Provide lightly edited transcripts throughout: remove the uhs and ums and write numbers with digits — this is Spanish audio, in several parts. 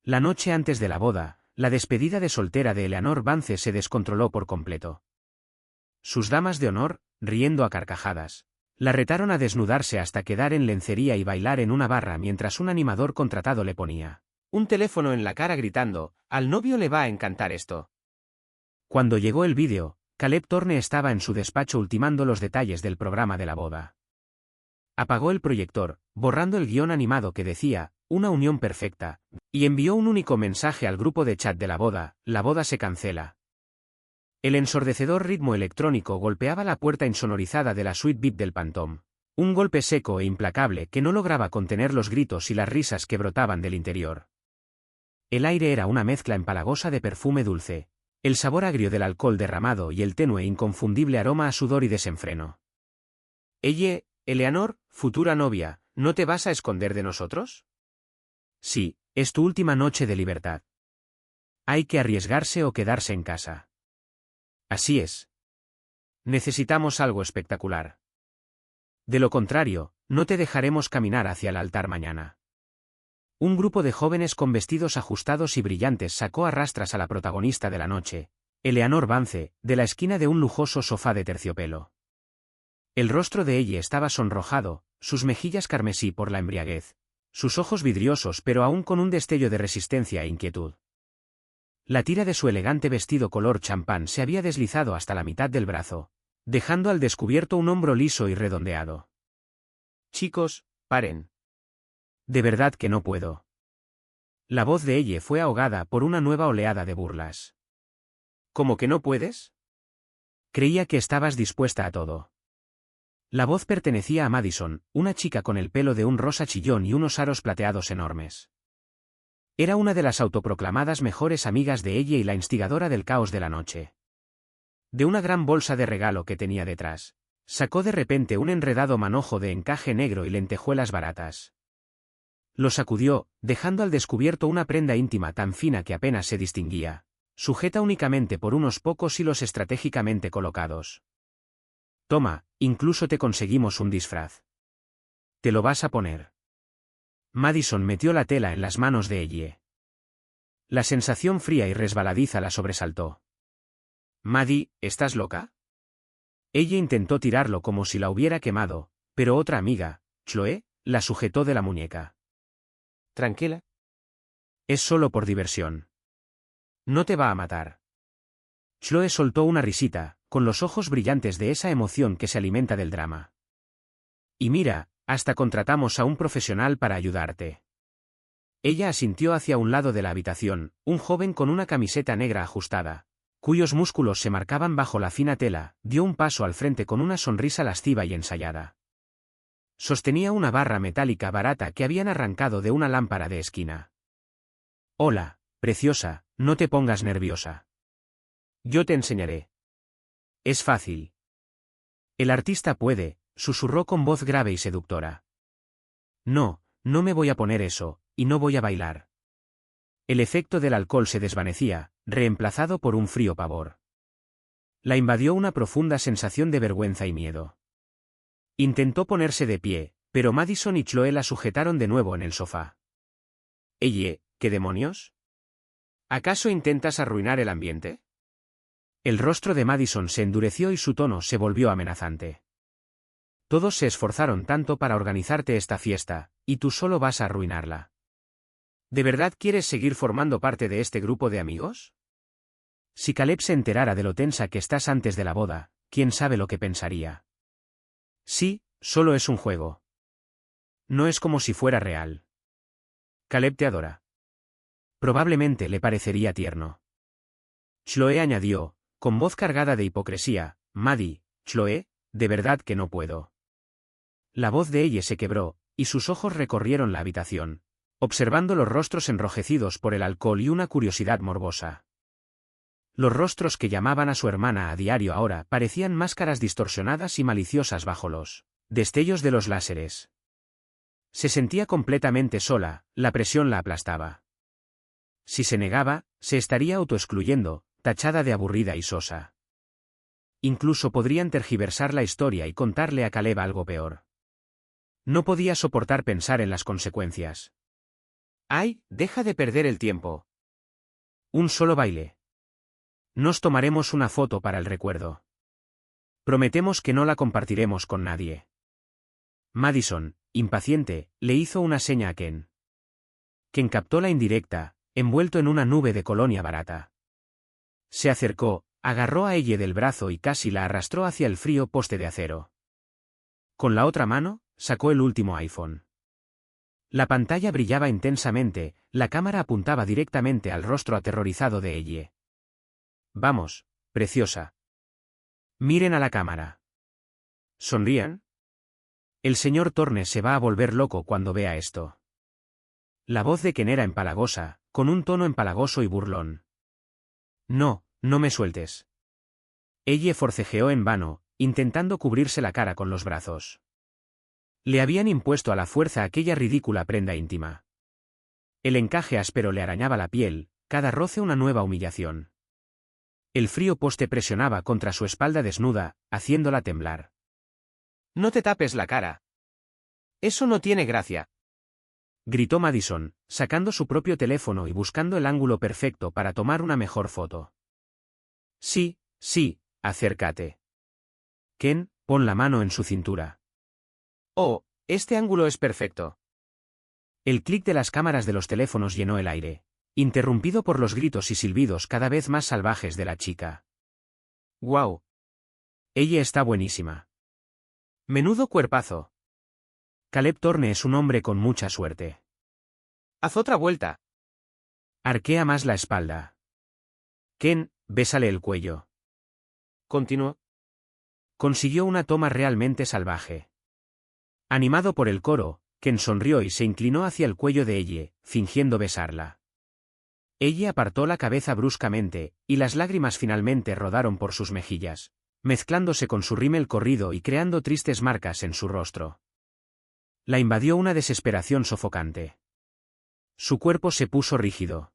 La noche antes de la boda, la despedida de soltera de Eleanor Vance se descontroló por completo. Sus damas de honor, riendo a carcajadas, la retaron a desnudarse hasta quedar en lencería y bailar en una barra mientras un animador contratado le ponía un teléfono en la cara gritando, «Al novio le va a encantar esto». Cuando llegó el vídeo, Caleb Thorne estaba en su despacho ultimando los detalles del programa de la boda. Apagó el proyector, borrando el guión animado que decía, «Una unión perfecta», y envió un único mensaje al grupo de chat de la boda se cancela. El ensordecedor ritmo electrónico golpeaba la puerta insonorizada de la suite VIP del Phantom. Un golpe seco e implacable que no lograba contener los gritos y las risas que brotaban del interior. El aire era una mezcla empalagosa de perfume dulce, el sabor agrio del alcohol derramado y el tenue e inconfundible aroma a sudor y desenfreno. Eleanor, futura novia, ¿no te vas a esconder de nosotros? Sí, es tu última noche de libertad. Hay que arriesgarse o quedarse en casa. Así es. Necesitamos algo espectacular. De lo contrario, no te dejaremos caminar hacia el altar mañana. Un grupo de jóvenes con vestidos ajustados y brillantes sacó a rastras a la protagonista de la noche, Eleanor Vance, de la esquina de un lujoso sofá de terciopelo. El rostro de ella estaba sonrojado, sus mejillas carmesí por la embriaguez, sus ojos vidriosos pero aún con un destello de resistencia e inquietud. La tira de su elegante vestido color champán se había deslizado hasta la mitad del brazo, dejando al descubierto un hombro liso y redondeado. Chicos, paren. De verdad que no puedo. La voz de ella fue ahogada por una nueva oleada de burlas. ¿Cómo que no puedes? Creía que estabas dispuesta a todo. La voz pertenecía a Madison, una chica con el pelo de un rosa chillón y unos aros plateados enormes. Era una de las autoproclamadas mejores amigas de ella y la instigadora del caos de la noche. De una gran bolsa de regalo que tenía detrás, sacó de repente un enredado manojo de encaje negro y lentejuelas baratas. Lo sacudió, dejando al descubierto una prenda íntima tan fina que apenas se distinguía, sujeta únicamente por unos pocos hilos estratégicamente colocados. Toma, incluso te conseguimos un disfraz. ¿Te lo vas a poner? Madison metió la tela en las manos de ella. La sensación fría y resbaladiza la sobresaltó. Maddie, ¿estás loca? Ella intentó tirarlo como si la hubiera quemado, pero otra amiga, Chloe, la sujetó de la muñeca. Tranquila. Es solo por diversión. No te va a matar. Chloe soltó una risita, con los ojos brillantes de esa emoción que se alimenta del drama. Y mira, hasta contratamos a un profesional para ayudarte. Ella asintió hacia un lado de la habitación, un joven con una camiseta negra ajustada, cuyos músculos se marcaban bajo la fina tela, dio un paso al frente con una sonrisa lasciva y ensayada. Sostenía una barra metálica barata que habían arrancado de una lámpara de esquina. Hola, preciosa, no te pongas nerviosa. Yo te enseñaré. Es fácil. El artista puede, susurró con voz grave y seductora. No, no me voy a poner eso, y no voy a bailar. El efecto del alcohol se desvanecía, reemplazado por un frío pavor. La invadió una profunda sensación de vergüenza y miedo. Intentó ponerse de pie, pero Madison y Chloe la sujetaron de nuevo en el sofá. ¿Qué demonios? ¿Acaso intentas arruinar el ambiente? El rostro de Madison se endureció y su tono se volvió amenazante. Todos se esforzaron tanto para organizarte esta fiesta, y tú solo vas a arruinarla. ¿De verdad quieres seguir formando parte de este grupo de amigos? Si Caleb se enterara de lo tensa que estás antes de la boda, quién sabe lo que pensaría. Sí, solo es un juego. No es como si fuera real. Caleb te adora. Probablemente le parecería tierno. Chloe añadió, con voz cargada de hipocresía, Maddie, Chloe, de verdad que no puedo. La voz de ella se quebró, y sus ojos recorrieron la habitación, observando los rostros enrojecidos por el alcohol y una curiosidad morbosa. Los rostros que llamaban a su hermana a diario ahora parecían máscaras distorsionadas y maliciosas bajo los destellos de los láseres. Se sentía completamente sola, la presión la aplastaba. Si se negaba, se estaría autoexcluyendo, tachada de aburrida y sosa. Incluso podrían tergiversar la historia y contarle a Caleb algo peor. No podía soportar pensar en las consecuencias. ¡Ay, deja de perder el tiempo! Un solo baile. Nos tomaremos una foto para el recuerdo. Prometemos que no la compartiremos con nadie. Madison, impaciente, le hizo una seña a Ken. Ken captó la indirecta, envuelto en una nube de colonia barata. Se acercó, agarró a ella del brazo y casi la arrastró hacia el frío poste de acero. Con la otra mano, sacó el último iPhone. La pantalla brillaba intensamente, la cámara apuntaba directamente al rostro aterrorizado de ella. Vamos, preciosa. Miren a la cámara. ¿Sonrían? El señor Thorne se va a volver loco cuando vea esto. La voz de Ken era empalagosa, con un tono empalagoso y burlón. No, no me sueltes. Ella forcejeó en vano, intentando cubrirse la cara con los brazos. Le habían impuesto a la fuerza aquella ridícula prenda íntima. El encaje áspero le arañaba la piel, cada roce una nueva humillación. El frío poste presionaba contra su espalda desnuda, haciéndola temblar. No te tapes la cara. Eso no tiene gracia. Gritó Madison, sacando su propio teléfono y buscando el ángulo perfecto para tomar una mejor foto. Sí, sí, acércate. Ken, pon la mano en su cintura. Oh, este ángulo es perfecto. El clic de las cámaras de los teléfonos llenó el aire, interrumpido por los gritos y silbidos cada vez más salvajes de la chica. ¡Guau! Ella está buenísima. Menudo cuerpazo. Caleb Thorne es un hombre con mucha suerte. Haz otra vuelta. Arquea más la espalda. Ken, bésale el cuello. Continuó. Consiguió una toma realmente salvaje. Animado por el coro, Ken sonrió y se inclinó hacia el cuello de ella, fingiendo besarla. Ella apartó la cabeza bruscamente, y las lágrimas finalmente rodaron por sus mejillas, mezclándose con su rímel corrido y creando tristes marcas en su rostro. La invadió una desesperación sofocante. Su cuerpo se puso rígido.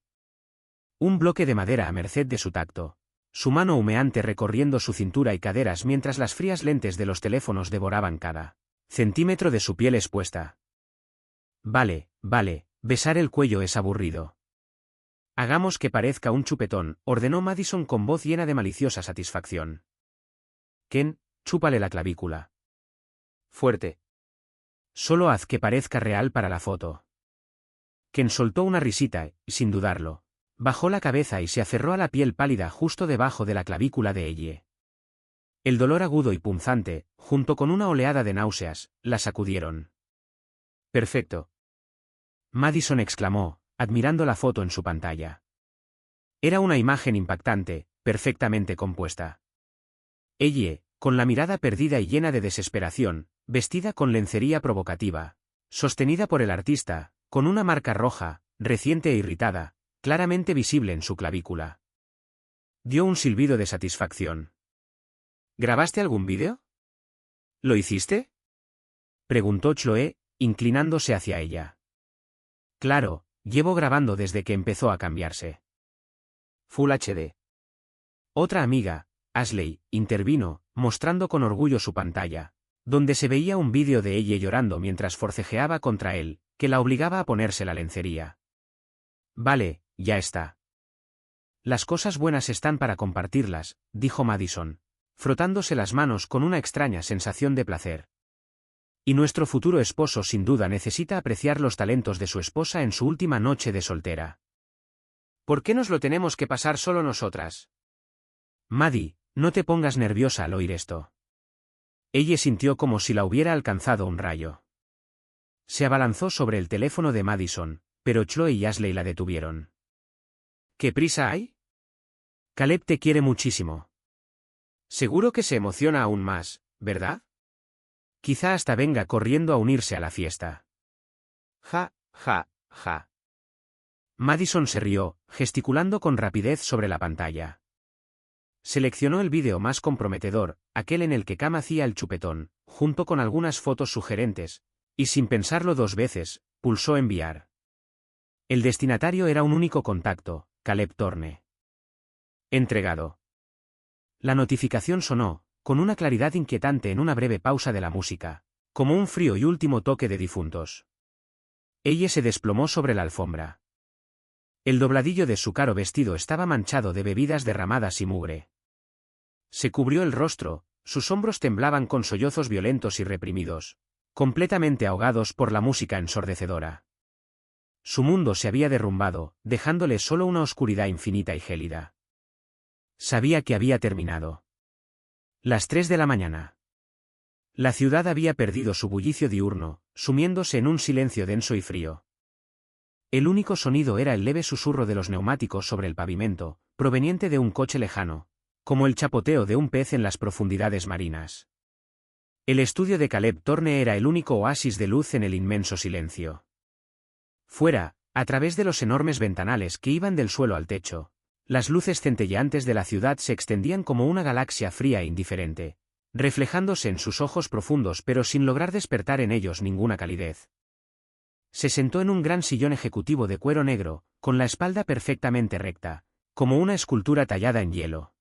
Un bloque de madera a merced de su tacto, su mano humeante recorriendo su cintura y caderas mientras las frías lentes de los teléfonos devoraban cada centímetro de su piel expuesta. Vale, besar el cuello es aburrido. Hagamos que parezca un chupetón, ordenó Madison con voz llena de maliciosa satisfacción. Ken, chúpale la clavícula. Fuerte. Solo haz que parezca real para la foto. Ken soltó una risita y, sin dudarlo, bajó la cabeza y se aferró a la piel pálida justo debajo de la clavícula de ella. El dolor agudo y punzante, junto con una oleada de náuseas, la sacudieron. Perfecto. Madison exclamó, admirando la foto en su pantalla. Era una imagen impactante, perfectamente compuesta. Ella, con la mirada perdida y llena de desesperación, vestida con lencería provocativa, sostenida por el artista, con una marca roja, reciente e irritada, claramente visible en su clavícula. Dio un silbido de satisfacción. ¿Grabaste algún vídeo? ¿Lo hiciste? Preguntó Chloe, inclinándose hacia ella. Claro, llevo grabando desde que empezó a cambiarse. Full HD. Otra amiga, Ashley, intervino, mostrando con orgullo su pantalla, donde se veía un vídeo de ella llorando mientras forcejeaba contra él, que la obligaba a ponerse la lencería. Vale, ya está. Las cosas buenas están para compartirlas, dijo Madison, frotándose las manos con una extraña sensación de placer. Y nuestro futuro esposo sin duda necesita apreciar los talentos de su esposa en su última noche de soltera. ¿Por qué nos lo tenemos que pasar solo nosotras? Maddie, no te pongas nerviosa al oír esto. Ella sintió como si la hubiera alcanzado un rayo. Se abalanzó sobre el teléfono de Madison, pero Chloe y Ashley la detuvieron. ¿Qué prisa hay? Caleb te quiere muchísimo. Seguro que se emociona aún más, ¿verdad? Quizá hasta venga corriendo a unirse a la fiesta. Ja, ja, ja. Madison se rió, gesticulando con rapidez sobre la pantalla. Seleccionó el vídeo más comprometedor, aquel en el que Cam hacía el chupetón, junto con algunas fotos sugerentes, y sin pensarlo dos veces, pulsó enviar. El destinatario era un único contacto, Caleb Thorne. Entregado. La notificación sonó, con una claridad inquietante en una breve pausa de la música, como un frío y último toque de difuntos. Ella se desplomó sobre la alfombra. El dobladillo de su caro vestido estaba manchado de bebidas derramadas y mugre. Se cubrió el rostro, sus hombros temblaban con sollozos violentos y reprimidos, completamente ahogados por la música ensordecedora. Su mundo se había derrumbado, dejándole solo una oscuridad infinita y gélida. Sabía que había terminado. Las 3 de la mañana. La ciudad había perdido su bullicio diurno, sumiéndose en un silencio denso y frío. El único sonido era el leve susurro de los neumáticos sobre el pavimento, proveniente de un coche lejano, como el chapoteo de un pez en las profundidades marinas. El estudio de Caleb Thorne era el único oasis de luz en el inmenso silencio. Fuera, a través de los enormes ventanales que iban del suelo al techo, las luces centelleantes de la ciudad se extendían como una galaxia fría e indiferente, reflejándose en sus ojos profundos pero sin lograr despertar en ellos ninguna calidez. Se sentó en un gran sillón ejecutivo de cuero negro, con la espalda perfectamente recta, como una escultura tallada en hielo.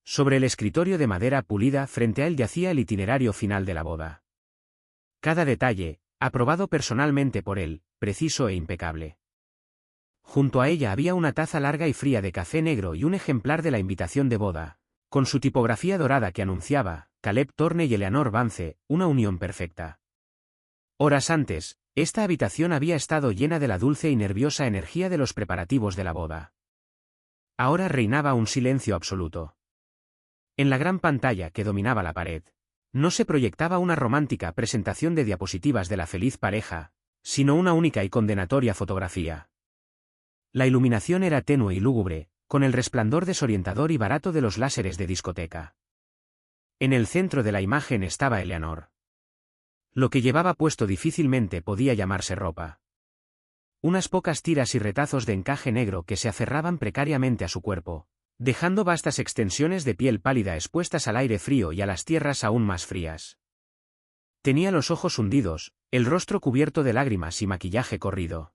Sobre el escritorio de madera pulida frente a él yacía el itinerario final de la boda. Cada detalle, aprobado personalmente por él, preciso e impecable. Junto a ella había una taza larga y fría de café negro y un ejemplar de la invitación de boda, con su tipografía dorada que anunciaba, Caleb Thorne y Eleanor Vance, una unión perfecta. Horas antes, esta habitación había estado llena de la dulce y nerviosa energía de los preparativos de la boda. Ahora reinaba un silencio absoluto. En la gran pantalla que dominaba la pared, no se proyectaba una romántica presentación de diapositivas de la feliz pareja, sino una única y condenatoria fotografía. La iluminación era tenue y lúgubre, con el resplandor desorientador y barato de los láseres de discoteca. En el centro de la imagen estaba Eleanor. Lo que llevaba puesto difícilmente podía llamarse ropa. Unas pocas tiras y retazos de encaje negro que se aferraban precariamente a su cuerpo, dejando vastas extensiones de piel pálida expuestas al aire frío y a las tierras aún más frías. Tenía los ojos hundidos, el rostro cubierto de lágrimas y maquillaje corrido.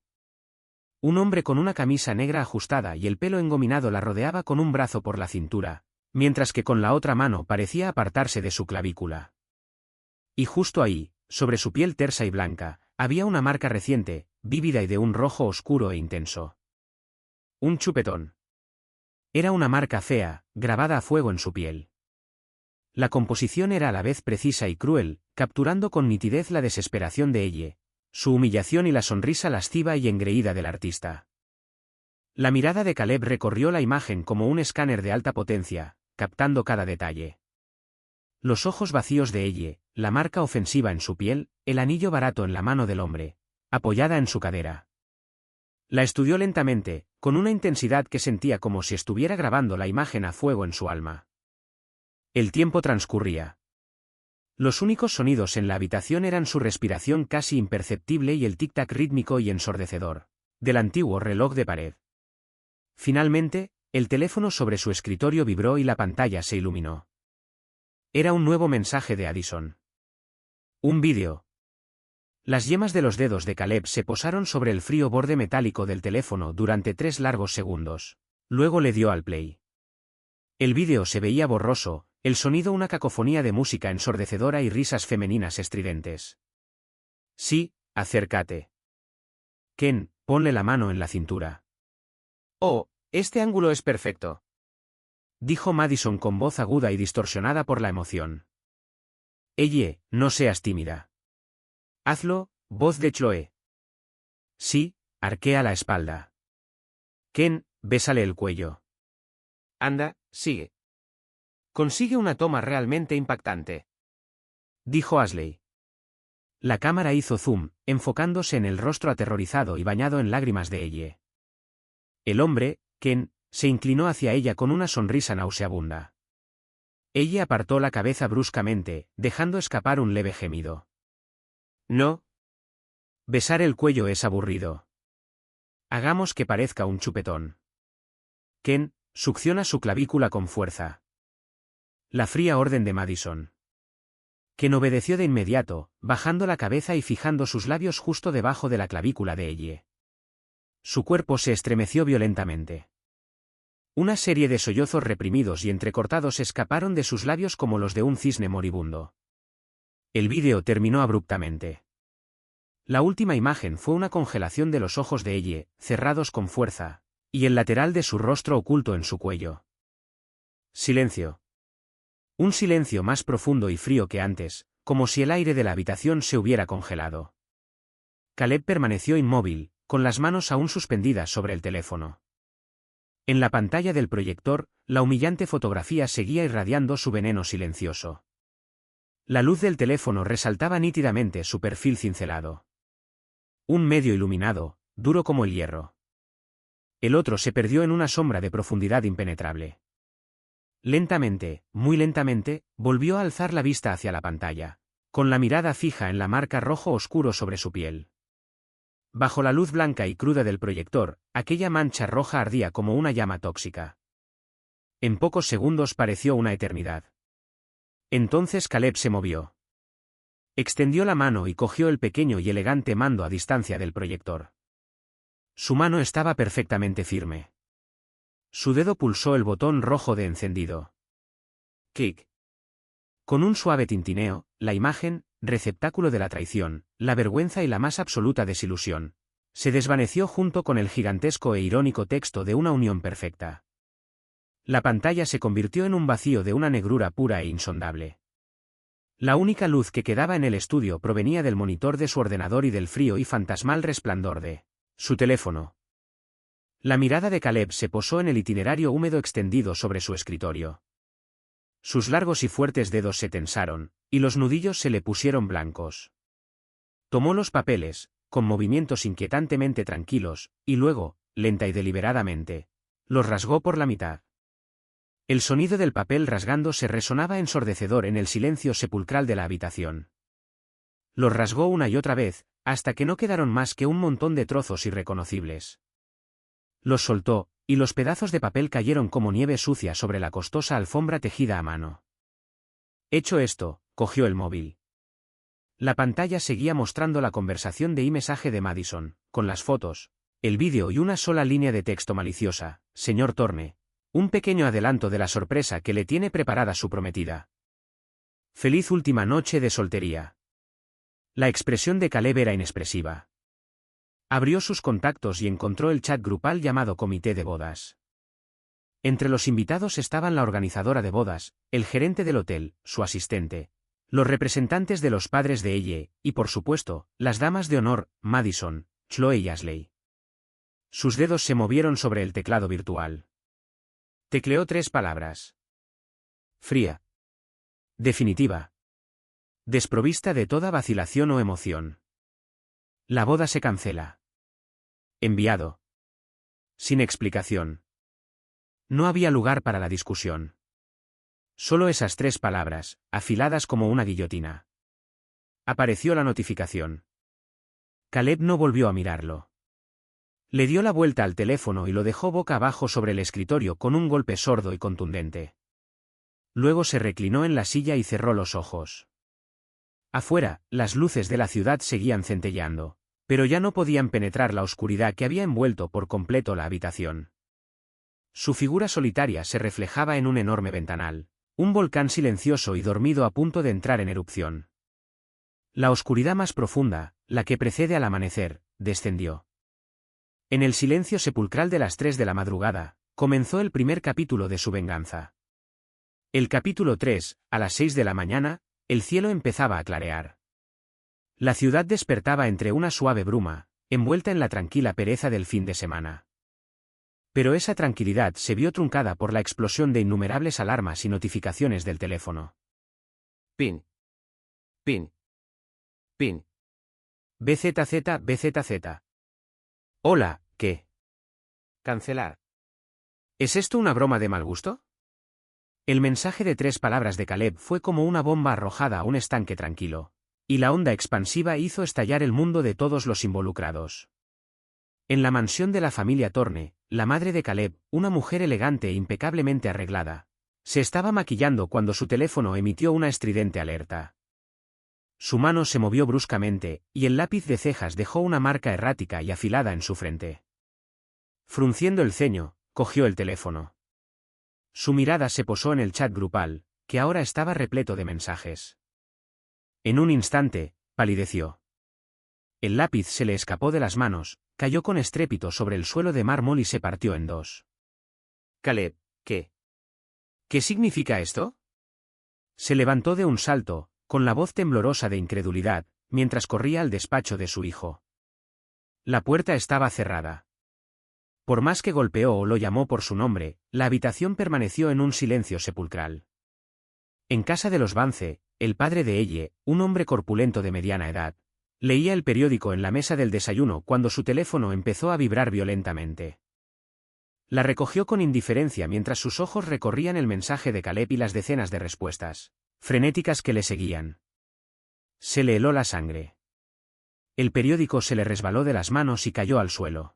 Un hombre con una camisa negra ajustada y el pelo engominado la rodeaba con un brazo por la cintura, mientras que con la otra mano parecía apartarse de su clavícula. Y justo ahí, sobre su piel tersa y blanca, había una marca reciente, vívida y de un rojo oscuro e intenso. Un chupetón. Era una marca fea, grabada a fuego en su piel. La composición era a la vez precisa y cruel, capturando con nitidez la desesperación de ella, su humillación y la sonrisa lasciva y engreída del artista. La mirada de Caleb recorrió la imagen como un escáner de alta potencia, captando cada detalle. Los ojos vacíos de ella, la marca ofensiva en su piel, el anillo barato en la mano del hombre, apoyada en su cadera. La estudió lentamente, con una intensidad que sentía como si estuviera grabando la imagen a fuego en su alma. El tiempo transcurría. Los únicos sonidos en la habitación eran su respiración casi imperceptible y el tic-tac rítmico y ensordecedor del antiguo reloj de pared. Finalmente, el teléfono sobre su escritorio vibró y la pantalla se iluminó. Era un nuevo mensaje de Addison. Un vídeo. Las yemas de los dedos de Caleb se posaron sobre el frío borde metálico del teléfono durante 3 largos segundos. Luego le dio al play. El vídeo se veía borroso, el sonido una cacofonía de música ensordecedora y risas femeninas estridentes. Sí, acércate. Ken, ponle la mano en la cintura. Oh, este ángulo es perfecto, dijo Madison con voz aguda y distorsionada por la emoción. Ella, no seas tímida. Hazlo, voz de Chloe. Sí, arquea la espalda. Ken, bésale el cuello. Anda, sigue. Consigue una toma realmente impactante, dijo Ashley. La cámara hizo zoom, enfocándose en el rostro aterrorizado y bañado en lágrimas de ella. El hombre, Ken, se inclinó hacia ella con una sonrisa nauseabunda. Ella apartó la cabeza bruscamente, dejando escapar un leve gemido. No. Besar el cuello es aburrido. Hagamos que parezca un chupetón. Ken, succiona su clavícula con fuerza. La fría orden de Madison. Ken obedeció de inmediato, bajando la cabeza y fijando sus labios justo debajo de la clavícula de ella. Su cuerpo se estremeció violentamente. Una serie de sollozos reprimidos y entrecortados escaparon de sus labios como los de un cisne moribundo. El vídeo terminó abruptamente. La última imagen fue una congelación de los ojos de Elle, cerrados con fuerza, y el lateral de su rostro oculto en su cuello. Silencio. Un silencio más profundo y frío que antes, como si el aire de la habitación se hubiera congelado. Caleb permaneció inmóvil, con las manos aún suspendidas sobre el teléfono. En la pantalla del proyector, la humillante fotografía seguía irradiando su veneno silencioso. La luz del teléfono resaltaba nítidamente su perfil cincelado. Un medio iluminado, duro como el hierro. El otro se perdió en una sombra de profundidad impenetrable. Lentamente, muy lentamente, volvió a alzar la vista hacia la pantalla, con la mirada fija en la marca rojo oscuro sobre su piel. Bajo la luz blanca y cruda del proyector, aquella mancha roja ardía como una llama tóxica. En pocos segundos pareció una eternidad. Entonces Caleb se movió. Extendió la mano y cogió el pequeño y elegante mando a distancia del proyector. Su mano estaba perfectamente firme. Su dedo pulsó el botón rojo de encendido. Clic. Con un suave tintineo, la imagen, receptáculo de la traición, la vergüenza y la más absoluta desilusión, se desvaneció junto con el gigantesco e irónico texto de una unión perfecta. La pantalla se convirtió en un vacío de una negrura pura e insondable. La única luz que quedaba en el estudio provenía del monitor de su ordenador y del frío y fantasmal resplandor de su teléfono. La mirada de Caleb se posó en el itinerario húmedo extendido sobre su escritorio. Sus largos y fuertes dedos se tensaron, y los nudillos se le pusieron blancos. Tomó los papeles, con movimientos inquietantemente tranquilos, y luego, lenta y deliberadamente, los rasgó por la mitad. El sonido del papel rasgándose resonaba ensordecedor en el silencio sepulcral de la habitación. Los rasgó una y otra vez, hasta que no quedaron más que un montón de trozos irreconocibles. Los soltó, y los pedazos de papel cayeron como nieve sucia sobre la costosa alfombra tejida a mano. Hecho esto, cogió el móvil. La pantalla seguía mostrando la conversación de iMessage de Madison, con las fotos, el vídeo y una sola línea de texto maliciosa: señor Thorne, un pequeño adelanto de la sorpresa que le tiene preparada su prometida. Feliz última noche de soltería. La expresión de Caleb era inexpresiva. Abrió sus contactos y encontró el chat grupal llamado Comité de Bodas. Entre los invitados estaban la organizadora de bodas, el gerente del hotel, su asistente, los representantes de los padres de Elle, y por supuesto, las damas de honor, Madison, Chloe y Ashley. Sus dedos se movieron sobre el teclado virtual. Tecleó 3 palabras. Fría. Definitiva. Desprovista de toda vacilación o emoción. La boda se cancela. Enviado. Sin explicación. No había lugar para la discusión. Solo esas 3 palabras, afiladas como una guillotina. Apareció la notificación. Caleb no volvió a mirarlo. Le dio la vuelta al teléfono y lo dejó boca abajo sobre el escritorio con un golpe sordo y contundente. Luego se reclinó en la silla y cerró los ojos. Afuera, las luces de la ciudad seguían centelleando, pero ya no podían penetrar la oscuridad que había envuelto por completo la habitación. Su figura solitaria se reflejaba en un enorme ventanal, un volcán silencioso y dormido a punto de entrar en erupción. La oscuridad más profunda, la que precede al amanecer, descendió. En el silencio sepulcral de las 3 de la madrugada, comenzó el primer capítulo de su venganza. El capítulo 3, a las 6 de la mañana, el cielo empezaba a clarear. La ciudad despertaba entre una suave bruma, envuelta en la tranquila pereza del fin de semana. Pero esa tranquilidad se vio truncada por la explosión de innumerables alarmas y notificaciones del teléfono. Pin. Pin. Pin. BZZ, BZZ. Hola, ¿qué? Cancelar. ¿Es esto una broma de mal gusto? El mensaje de 3 palabras de Caleb fue como una bomba arrojada a un estanque tranquilo, y la onda expansiva hizo estallar el mundo de todos los involucrados. En la mansión de la familia Thorne, la madre de Caleb, una mujer elegante e impecablemente arreglada, se estaba maquillando cuando su teléfono emitió una estridente alerta. Su mano se movió bruscamente, y el lápiz de cejas dejó una marca errática y afilada en su frente. Frunciendo el ceño, cogió el teléfono. Su mirada se posó en el chat grupal, que ahora estaba repleto de mensajes. En un instante, palideció. El lápiz se le escapó de las manos, cayó con estrépito sobre el suelo de mármol y se partió en dos. Caleb, ¿qué? ¿Qué significa esto? Se levantó de un salto, con la voz temblorosa de incredulidad, mientras corría al despacho de su hijo. La puerta estaba cerrada. Por más que golpeó o lo llamó por su nombre, la habitación permaneció en un silencio sepulcral. En casa de los Vance, el padre de Elle, un hombre corpulento de mediana edad, leía el periódico en la mesa del desayuno cuando su teléfono empezó a vibrar violentamente. La recogió con indiferencia mientras sus ojos recorrían el mensaje de Caleb y las decenas de respuestas frenéticas que le seguían. Se le heló la sangre. El periódico se le resbaló de las manos y cayó al suelo.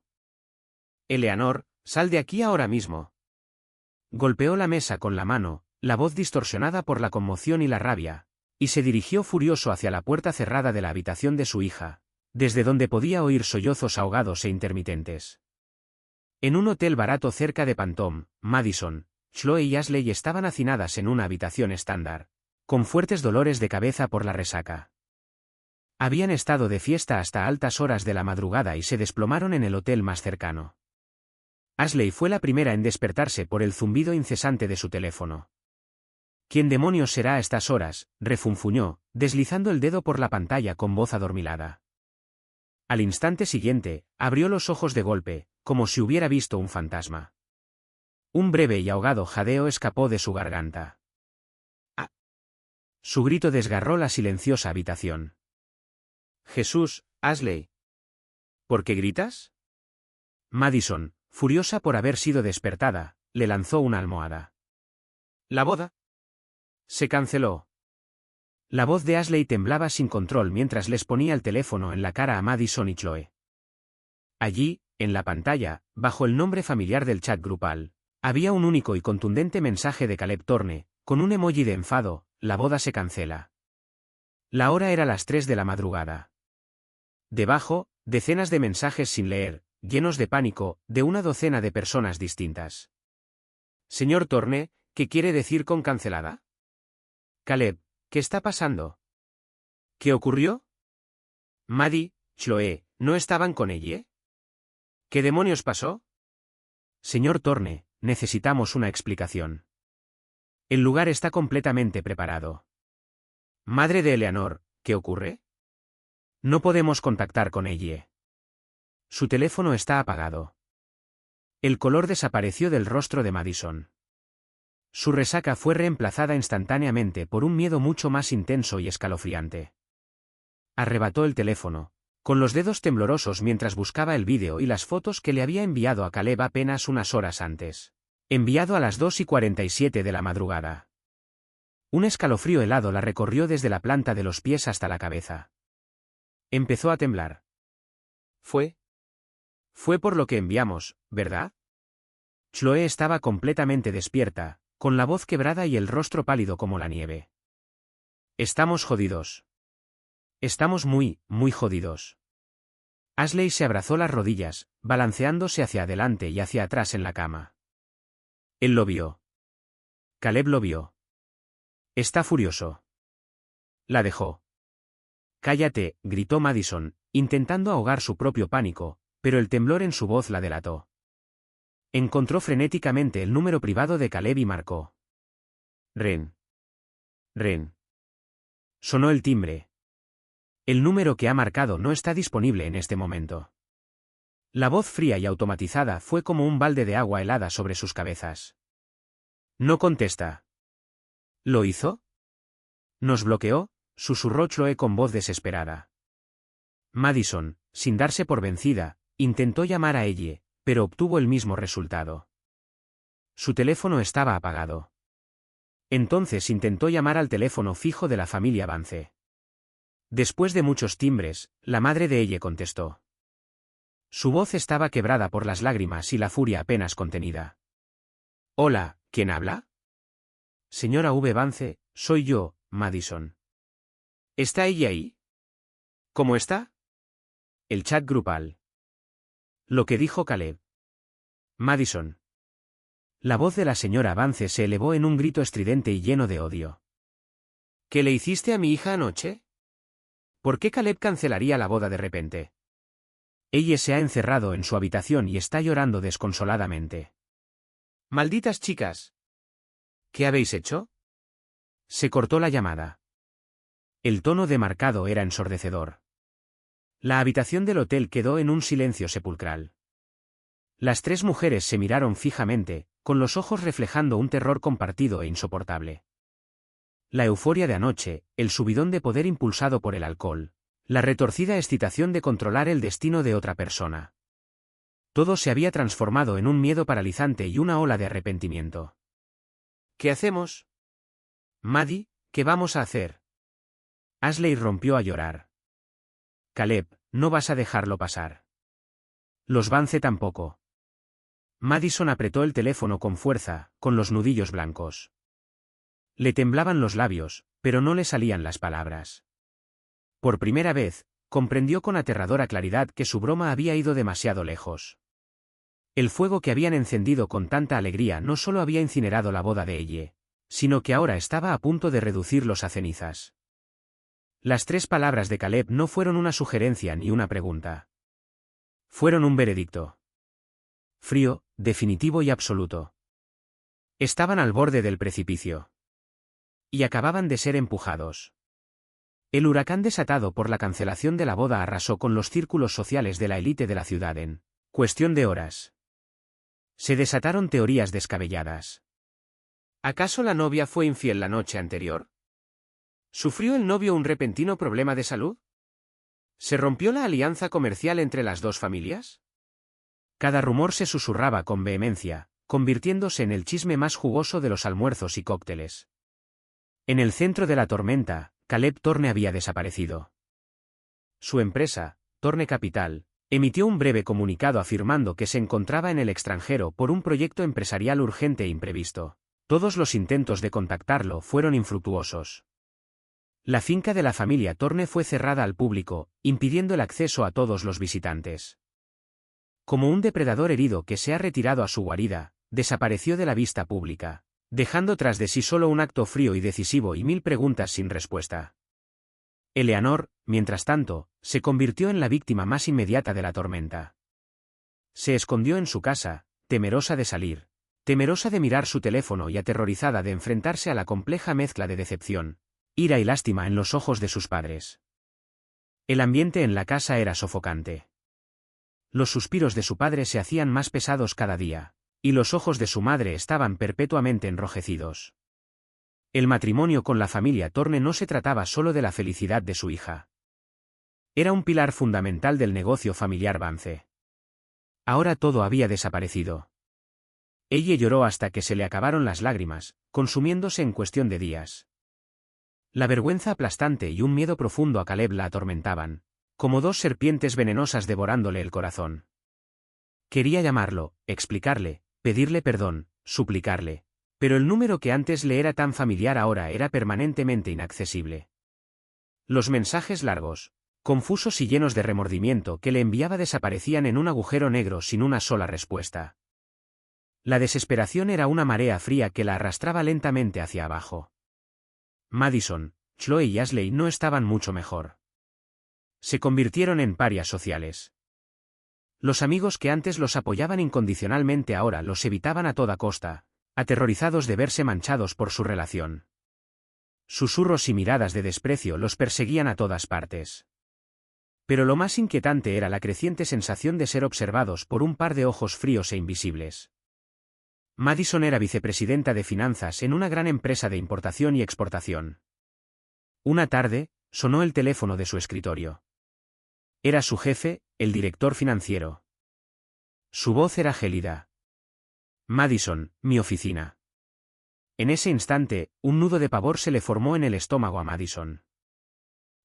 Eleanor, sal de aquí ahora mismo. Golpeó la mesa con la mano, la voz distorsionada por la conmoción y la rabia, y se dirigió furioso hacia la puerta cerrada de la habitación de su hija, desde donde podía oír sollozos ahogados e intermitentes. En un hotel barato cerca de Pantom, Madison, Chloe y Ashley estaban hacinadas en una habitación estándar, con fuertes dolores de cabeza por la resaca. Habían estado de fiesta hasta altas horas de la madrugada y se desplomaron en el hotel más cercano. Ashley fue la primera en despertarse por el zumbido incesante de su teléfono. ¿Quién demonios será a estas horas?, refunfuñó, deslizando el dedo por la pantalla con voz adormilada. Al instante siguiente, abrió los ojos de golpe, como si hubiera visto un fantasma. Un breve y ahogado jadeo escapó de su garganta. ¡Ah! Su grito desgarró la silenciosa habitación. Jesús, Ashley. ¿Por qué gritas? Madison, furiosa por haber sido despertada, le lanzó una almohada. ¿La boda? Se canceló. La voz de Ashley temblaba sin control mientras les ponía el teléfono en la cara a Madison y Chloe. Allí, en la pantalla, bajo el nombre familiar del chat grupal, había un único y contundente mensaje de Caleb Thorne, con un emoji de enfado: la boda se cancela. La hora era las 3 de la madrugada. Debajo, decenas de mensajes sin leer, llenos de pánico, de una docena de personas distintas. Señor Thorne, ¿qué quiere decir con cancelada? Caleb, ¿qué está pasando? ¿Qué ocurrió? Maddie, Chloe, ¿no estaban con ella? ¿Qué demonios pasó? Señor Thorne, necesitamos una explicación. El lugar está completamente preparado. Madre de Eleanor, ¿qué ocurre? No podemos contactar con ella. Su teléfono está apagado. El color desapareció del rostro de Madison. Su resaca fue reemplazada instantáneamente por un miedo mucho más intenso y escalofriante. Arrebató el teléfono, con los dedos temblorosos mientras buscaba el vídeo y las fotos que le había enviado a Caleb apenas unas horas antes. Enviado a las 2:47 de la madrugada. Un escalofrío helado la recorrió desde la planta de los pies hasta la cabeza. Empezó a temblar. Fue por lo que enviamos, ¿verdad? Chloe estaba completamente despierta, con la voz quebrada y el rostro pálido como la nieve. Estamos jodidos. Estamos muy, muy jodidos. Ashley se abrazó las rodillas, balanceándose hacia adelante y hacia atrás en la cama. Él lo vio. Caleb lo vio. Está furioso. La dejó. Cállate, gritó Madison, intentando ahogar su propio pánico, pero el temblor en su voz la delató. Encontró frenéticamente el número privado de Caleb y marcó. Ren. Ren. Sonó el timbre. El número que ha marcado no está disponible en este momento. La voz fría y automatizada fue como un balde de agua helada sobre sus cabezas. No contesta. ¿Lo hizo? ¿Nos bloqueó?, susurró Chloe con voz desesperada. Madison, sin darse por vencida, intentó llamar a ella, pero obtuvo el mismo resultado. Su teléfono estaba apagado. Entonces intentó llamar al teléfono fijo de la familia Vance. Después de muchos timbres, la madre de ella contestó. Su voz estaba quebrada por las lágrimas y la furia apenas contenida. Hola, ¿quién habla? Señora V. Vance, soy yo, Madison. ¿Está ella ahí? ¿Cómo está? El chat grupal. Lo que dijo Caleb. Madison. La voz de la señora Vance se elevó en un grito estridente y lleno de odio. ¿Qué le hiciste a mi hija anoche? ¿Por qué Caleb cancelaría la boda de repente? Ella se ha encerrado en su habitación y está llorando desconsoladamente. ¡Malditas chicas! ¿Qué habéis hecho? Se cortó la llamada. El tono demarcado era ensordecedor. La habitación del hotel quedó en un silencio sepulcral. Las tres mujeres se miraron fijamente, con los ojos reflejando un terror compartido e insoportable. La euforia de anoche, el subidón de poder impulsado por el alcohol, la retorcida excitación de controlar el destino de otra persona. Todo se había transformado en un miedo paralizante y una ola de arrepentimiento. ¿Qué hacemos? Maddie, ¿qué vamos a hacer? Ashley rompió a llorar. Caleb, no vas a dejarlo pasar. Los Vance tampoco. Madison apretó el teléfono con fuerza, con los nudillos blancos. Le temblaban los labios, pero no le salían las palabras. Por primera vez, comprendió con aterradora claridad que su broma había ido demasiado lejos. El fuego que habían encendido con tanta alegría no solo había incinerado la boda de ella, sino que ahora estaba a punto de reducirlos a cenizas. Las tres palabras de Caleb no fueron una sugerencia ni una pregunta. Fueron un veredicto. Frío, definitivo y absoluto. Estaban al borde del precipicio. Y acababan de ser empujados. El huracán desatado por la cancelación de la boda arrasó con los círculos sociales de la élite de la ciudad en cuestión de horas. Se desataron teorías descabelladas. ¿Acaso la novia fue infiel la noche anterior? ¿Sufrió el novio un repentino problema de salud? ¿Se rompió la alianza comercial entre las dos familias? Cada rumor se susurraba con vehemencia, convirtiéndose en el chisme más jugoso de los almuerzos y cócteles. En el centro de la tormenta, Caleb Thorne había desaparecido. Su empresa, Thorne Capital, emitió un breve comunicado afirmando que se encontraba en el extranjero por un proyecto empresarial urgente e imprevisto. Todos los intentos de contactarlo fueron infructuosos. La finca de la familia Thorne fue cerrada al público, impidiendo el acceso a todos los visitantes. Como un depredador herido que se ha retirado a su guarida, desapareció de la vista pública, dejando tras de sí solo un acto frío y decisivo y 1000 preguntas sin respuesta. Eleanor, mientras tanto, se convirtió en la víctima más inmediata de la tormenta. Se escondió en su casa, temerosa de salir, temerosa de mirar su teléfono y aterrorizada de enfrentarse a la compleja mezcla de decepción, ira y lástima en los ojos de sus padres. El ambiente en la casa era sofocante. Los suspiros de su padre se hacían más pesados cada día, y los ojos de su madre estaban perpetuamente enrojecidos. El matrimonio con la familia Thorne no se trataba solo de la felicidad de su hija. Era un pilar fundamental del negocio familiar Vance. Ahora todo había desaparecido. Ella lloró hasta que se le acabaron las lágrimas, consumiéndose en cuestión de días. La vergüenza aplastante y un miedo profundo a Caleb la atormentaban, como dos serpientes venenosas devorándole el corazón. Quería llamarlo, explicarle, pedirle perdón, suplicarle, pero el número que antes le era tan familiar ahora era permanentemente inaccesible. Los mensajes largos, confusos y llenos de remordimiento que le enviaba desaparecían en un agujero negro sin una sola respuesta. La desesperación era una marea fría que la arrastraba lentamente hacia abajo. Madison, Chloe y Ashley no estaban mucho mejor. Se convirtieron en parias sociales. Los amigos que antes los apoyaban incondicionalmente ahora los evitaban a toda costa, aterrorizados de verse manchados por su relación. Susurros y miradas de desprecio los perseguían a todas partes. Pero lo más inquietante era la creciente sensación de ser observados por un par de ojos fríos e invisibles. Madison era vicepresidenta de finanzas en una gran empresa de importación y exportación. Una tarde, sonó el teléfono de su escritorio. Era su jefe, el director financiero. Su voz era gélida. Madison, mi oficina. En ese instante, un nudo de pavor se le formó en el estómago a Madison.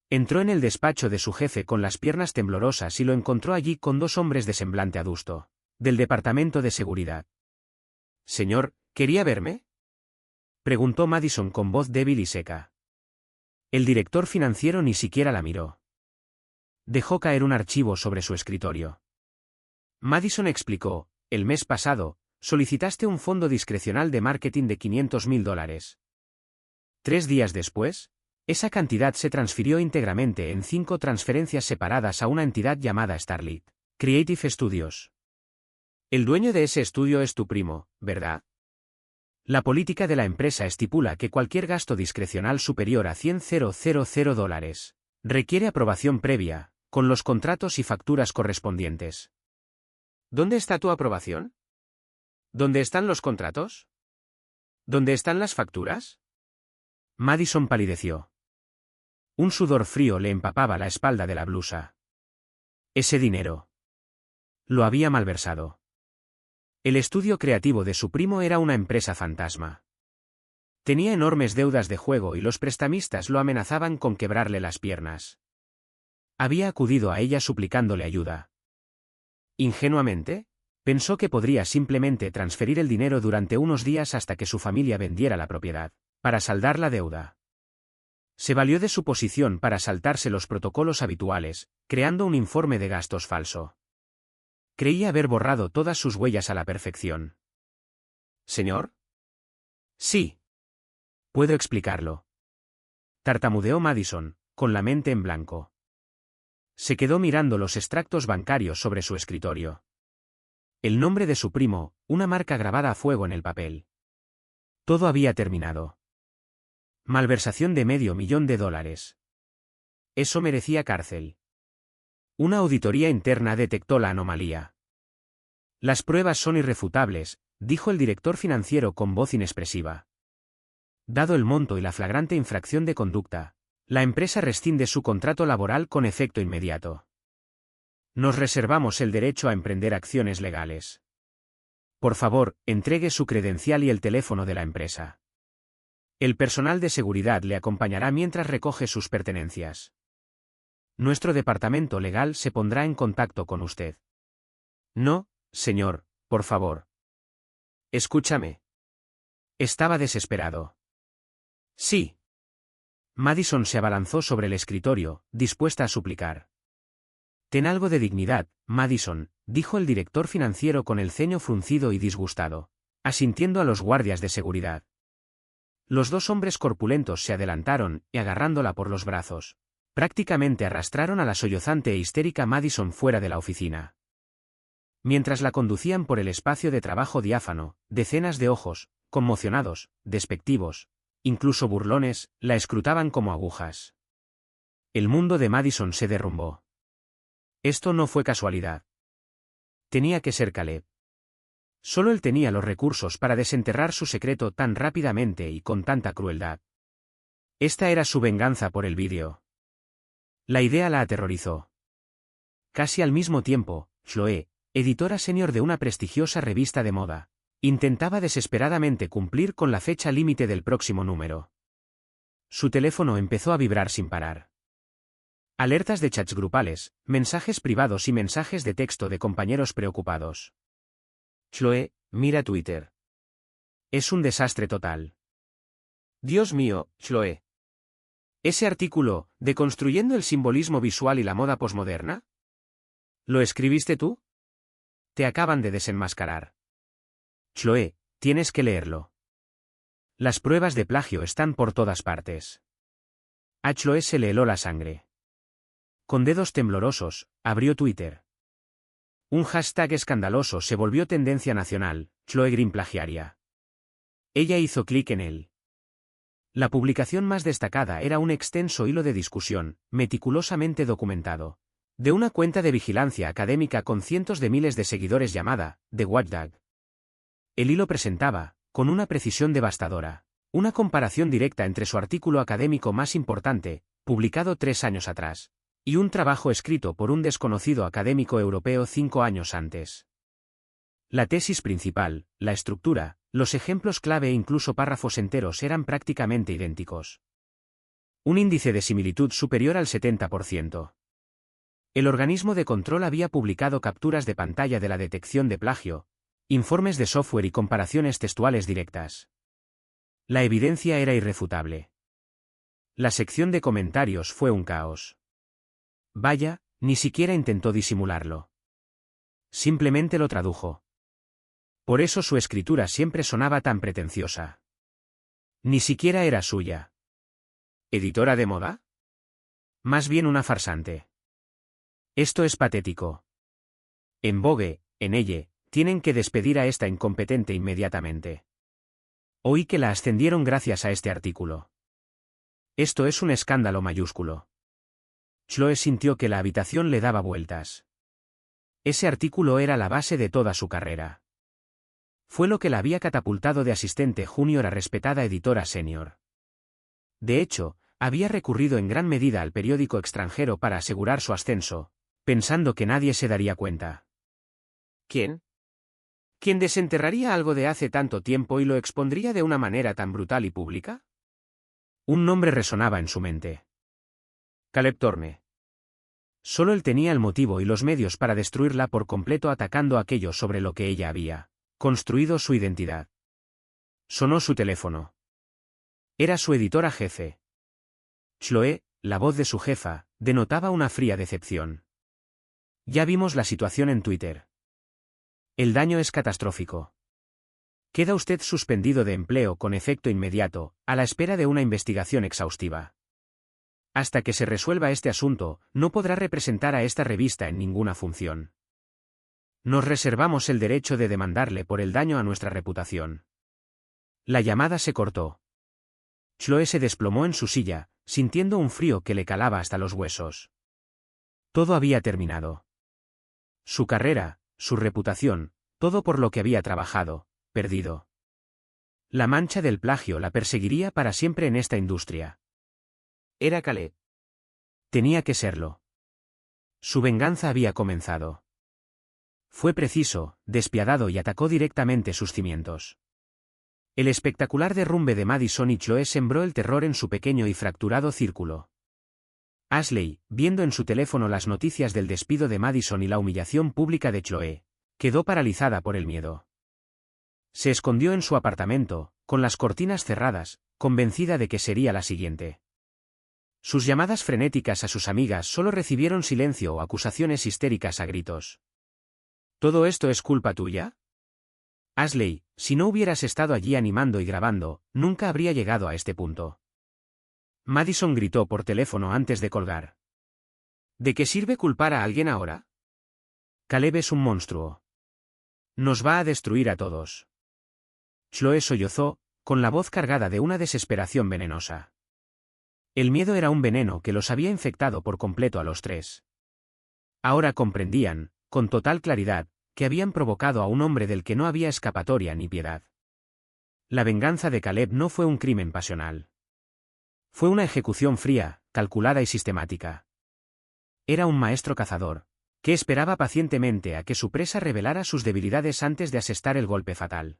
Entró en el despacho de su jefe con las piernas temblorosas y lo encontró allí con dos hombres de semblante adusto, del departamento de seguridad. «Señor, ¿quería verme?», preguntó Madison con voz débil y seca. El director financiero ni siquiera la miró. Dejó caer un archivo sobre su escritorio. Madison explicó: «El mes pasado, solicitaste un fondo discrecional de marketing de $500.000. 3 días después, Esa cantidad se transfirió íntegramente en 5 transferencias separadas a una entidad llamada Starlit Creative Studios. El dueño de ese estudio es tu primo, ¿verdad? La política de la empresa estipula que cualquier gasto discrecional superior a $100,000 requiere aprobación previa, con los contratos y facturas correspondientes. ¿Dónde está tu aprobación? ¿Dónde están los contratos? ¿Dónde están las facturas? Madison palideció. Un sudor frío le empapaba la espalda de la blusa. Ese dinero. Lo había malversado. El estudio creativo de su primo era una empresa fantasma. Tenía enormes deudas de juego y los prestamistas lo amenazaban con quebrarle las piernas. Había acudido a ella suplicándole ayuda. Ingenuamente, pensó que podría simplemente transferir el dinero durante unos días hasta que su familia vendiera la propiedad, para saldar la deuda. Se valió de su posición para saltarse los protocolos habituales, creando un informe de gastos falso. Creía haber borrado todas sus huellas a la perfección. ¿Señor? Sí. Puedo explicarlo. Tartamudeó Madison, con la mente en blanco. Se quedó mirando los extractos bancarios sobre su escritorio. El nombre de su primo, una marca grabada a fuego en el papel. Todo había terminado. Malversación de $500,000. Eso merecía cárcel. Una auditoría interna detectó la anomalía. Las pruebas son irrefutables, dijo el director financiero con voz inexpresiva. Dado el monto y la flagrante infracción de conducta, la empresa rescinde su contrato laboral con efecto inmediato. Nos reservamos el derecho a emprender acciones legales. Por favor, entregue su credencial y el teléfono de la empresa. El personal de seguridad le acompañará mientras recoge sus pertenencias. Nuestro departamento legal se pondrá en contacto con usted. No, señor, por favor. Escúchame. Estaba desesperado. Sí. Madison se abalanzó sobre el escritorio, dispuesta a suplicar. Ten algo de dignidad, Madison, dijo el director financiero con el ceño fruncido y disgustado, asintiendo a los guardias de seguridad. Los 2 hombres corpulentos se adelantaron y agarrándola por los brazos, prácticamente arrastraron a la sollozante e histérica Madison fuera de la oficina. Mientras la conducían por el espacio de trabajo diáfano, decenas de ojos, conmocionados, despectivos, incluso burlones, la escrutaban como agujas. El mundo de Madison se derrumbó. Esto no fue casualidad. Tenía que ser Caleb. Solo él tenía los recursos para desenterrar su secreto tan rápidamente y con tanta crueldad. Esta era su venganza por el vídeo. La idea la aterrorizó. Casi al mismo tiempo, Chloe, editora senior de una prestigiosa revista de moda, intentaba desesperadamente cumplir con la fecha límite del próximo número. Su teléfono empezó a vibrar sin parar. Alertas de chats grupales, mensajes privados y mensajes de texto de compañeros preocupados. Chloe, mira Twitter. Es un desastre total. Dios mío, Chloe. ¿Ese artículo, Deconstruyendo el simbolismo visual y la moda posmoderna? ¿Lo escribiste tú? Te acaban de desenmascarar. Chloe, tienes que leerlo. Las pruebas de plagio están por todas partes. A Chloe se le heló la sangre. Con dedos temblorosos, abrió Twitter. Un hashtag escandaloso se volvió tendencia nacional, Chloe Green plagiaria. Ella hizo clic en él. La publicación más destacada era un extenso hilo de discusión, meticulosamente documentado, de una cuenta de vigilancia académica con cientos de miles de seguidores llamada The Watchdog. El hilo presentaba, con una precisión devastadora, una comparación directa entre su artículo académico más importante, publicado 3 años atrás, y un trabajo escrito por un desconocido académico europeo 5 años antes. La tesis principal, la estructura, los ejemplos clave e incluso párrafos enteros eran prácticamente idénticos. Un índice de similitud superior al 70%. El organismo de control había publicado capturas de pantalla de la detección de plagio, informes de software y comparaciones textuales directas. La evidencia era irrefutable. La sección de comentarios fue un caos. Vaya, ni siquiera intentó disimularlo. Simplemente lo tradujo. Por eso su escritura siempre sonaba tan pretenciosa. Ni siquiera era suya. ¿Editora de moda? Más bien una farsante. Esto es patético. En Vogue, en Elle, tienen que despedir a esta incompetente inmediatamente. Oí que la ascendieron gracias a este artículo. Esto es un escándalo mayúsculo. Chloe sintió que la habitación le daba vueltas. Ese artículo era la base de toda su carrera. Fue lo que la había catapultado de asistente junior a respetada editora senior. De hecho, había recurrido en gran medida al periódico extranjero para asegurar su ascenso, pensando que nadie se daría cuenta. ¿Quién? ¿Quién desenterraría algo de hace tanto tiempo y lo expondría de una manera tan brutal y pública? Un nombre resonaba en su mente. Caleb Thorne. Solo él tenía el motivo y los medios para destruirla por completo atacando aquello sobre lo que ella había construido su identidad. Sonó su teléfono. Era su editora jefe. Chloe, la voz de su jefa, denotaba una fría decepción. Ya vimos la situación en Twitter. El daño es catastrófico. Queda usted suspendido de empleo con efecto inmediato, a la espera de una investigación exhaustiva. Hasta que se resuelva este asunto, no podrá representar a esta revista en ninguna función. Nos reservamos el derecho de demandarle por el daño a nuestra reputación. La llamada se cortó. Chloe se desplomó en su silla, sintiendo un frío que le calaba hasta los huesos. Todo había terminado. Su carrera, su reputación, todo por lo que había trabajado, perdido. La mancha del plagio la perseguiría para siempre en esta industria. Era Caleb. Tenía que serlo. Su venganza había comenzado. Fue preciso, despiadado y atacó directamente sus cimientos. El espectacular derrumbe de Madison y Chloe sembró el terror en su pequeño y fracturado círculo. Ashley, viendo en su teléfono las noticias del despido de Madison y la humillación pública de Chloe, quedó paralizada por el miedo. Se escondió en su apartamento, con las cortinas cerradas, convencida de que sería la siguiente. Sus llamadas frenéticas a sus amigas solo recibieron silencio o acusaciones histéricas a gritos. ¿Todo esto es culpa tuya? Ashley, si no hubieras estado allí animando y grabando, nunca habría llegado a este punto. Madison gritó por teléfono antes de colgar. ¿De qué sirve culpar a alguien ahora? Caleb es un monstruo. Nos va a destruir a todos. Chloe sollozó, con la voz cargada de una desesperación venenosa. El miedo era un veneno que los había infectado por completo a los tres. Ahora comprendían, con total claridad, que habían provocado a un hombre del que no había escapatoria ni piedad. La venganza de Caleb no fue un crimen pasional. Fue una ejecución fría, calculada y sistemática. Era un maestro cazador, que esperaba pacientemente a que su presa revelara sus debilidades antes de asestar el golpe fatal.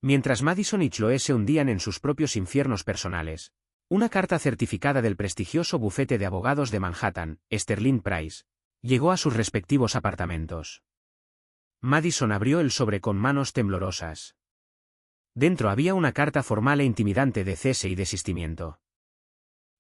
Mientras Madison y Chloe se hundían en sus propios infiernos personales, una carta certificada del prestigioso bufete de abogados de Manhattan, Sterling Price, llegó a sus respectivos apartamentos. Madison abrió el sobre con manos temblorosas. Dentro había una carta formal e intimidante de cese y desistimiento.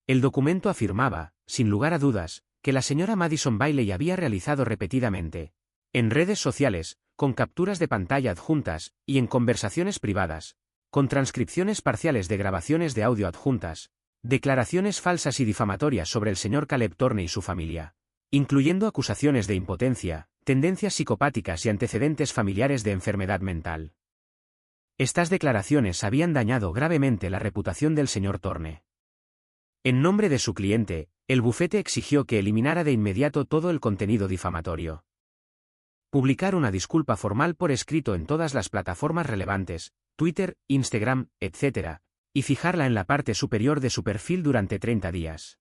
El documento afirmaba, sin lugar a dudas, que la señora Madison Bailey había realizado repetidamente, en redes sociales, con capturas de pantalla adjuntas, y en conversaciones privadas, con transcripciones parciales de grabaciones de audio adjuntas, declaraciones falsas y difamatorias sobre el señor Caleb Thorne y su familia, incluyendo acusaciones de impotencia, tendencias psicopáticas y antecedentes familiares de enfermedad mental. Estas declaraciones habían dañado gravemente la reputación del señor Thorne. En nombre de su cliente, el bufete exigió que eliminara de inmediato todo el contenido difamatorio. Publicar una disculpa formal por escrito en todas las plataformas relevantes, Twitter, Instagram, etc., y fijarla en la parte superior de su perfil durante 30 días.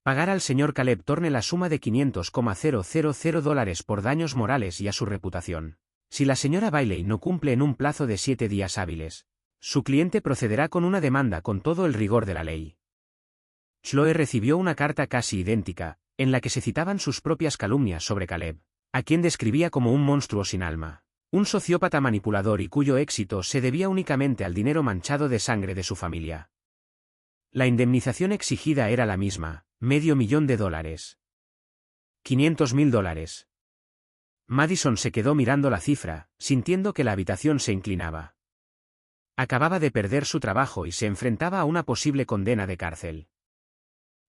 Pagar al señor Caleb Thorne la suma de $500,000 por daños morales y a su reputación. Si la señora Bailey no cumple en un plazo de 7 días hábiles, su cliente procederá con una demanda con todo el rigor de la ley. Chloe recibió una carta casi idéntica, en la que se citaban sus propias calumnias sobre Caleb, a quien describía como un monstruo sin alma, un sociópata manipulador y cuyo éxito se debía únicamente al dinero manchado de sangre de su familia. La indemnización exigida era la misma, $500,000. $500,000. Madison se quedó mirando la cifra, sintiendo que la habitación se inclinaba. Acababa de perder su trabajo y se enfrentaba a una posible condena de cárcel.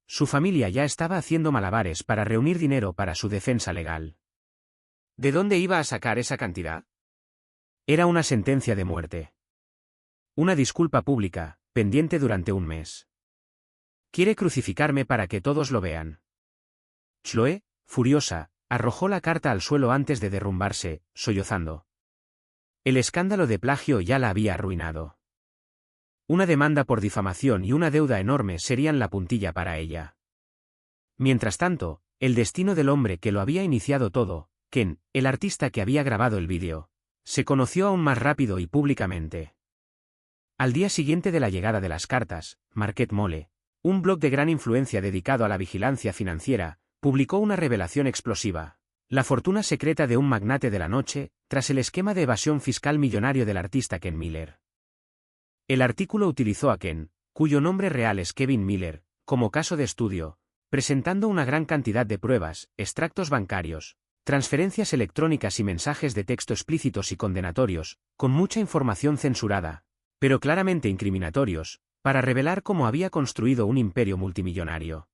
Su familia ya estaba haciendo malabares para reunir dinero para su defensa legal. ¿De dónde iba a sacar esa cantidad? Era una sentencia de muerte. Una disculpa pública, pendiente durante un mes. Quiere crucificarme para que todos lo vean. Chloe, furiosa, arrojó la carta al suelo antes de derrumbarse, sollozando. El escándalo de plagio ya la había arruinado. Una demanda por difamación y una deuda enorme serían la puntilla para ella. Mientras tanto, el destino del hombre que lo había iniciado todo, Ken, el artista que había grabado el vídeo, se conoció aún más rápido y públicamente. Al día siguiente de la llegada de las cartas, Market Mole, un blog de gran influencia dedicado a la vigilancia financiera, publicó una revelación explosiva: la fortuna secreta de un magnate de la noche, tras el esquema de evasión fiscal millonario del artista Ken Miller. El artículo utilizó a Ken, cuyo nombre real es Kevin Miller, como caso de estudio, presentando una gran cantidad de pruebas, extractos bancarios, transferencias electrónicas y mensajes de texto explícitos y condenatorios, con mucha información censurada, pero claramente incriminatorios, para revelar cómo había construido un imperio multimillonario.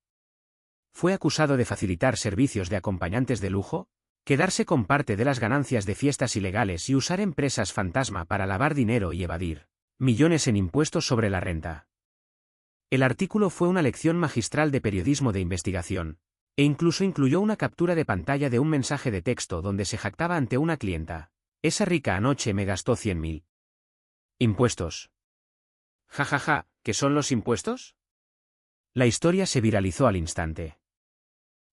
Fue acusado de facilitar servicios de acompañantes de lujo, quedarse con parte de las ganancias de fiestas ilegales y usar empresas fantasma para lavar dinero y evadir millones en impuestos sobre la renta. El artículo fue una lección magistral de periodismo de investigación, e incluso incluyó una captura de pantalla de un mensaje de texto donde se jactaba ante una clienta: esa rica anoche me gastó 100.000. Impuestos. Ja ja ja, ¿qué son los impuestos? La historia se viralizó al instante.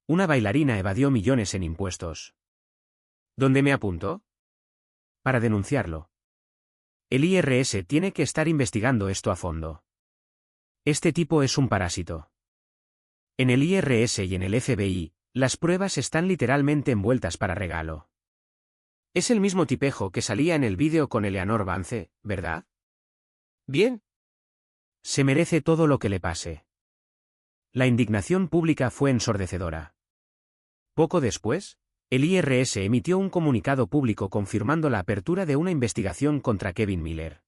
Una bailarina evadió millones en impuestos. ¿Dónde me apunto? Para denunciarlo. El IRS tiene que estar investigando esto a fondo. Este tipo es un parásito. En el IRS y en el FBI, las pruebas están literalmente envueltas para regalo. Es el mismo tipejo que salía en el vídeo con Eleanor Vance, ¿verdad? Bien. Se merece todo lo que le pase. La indignación pública fue ensordecedora. Poco después, el IRS emitió un comunicado público confirmando la apertura de una investigación contra Kevin Miller.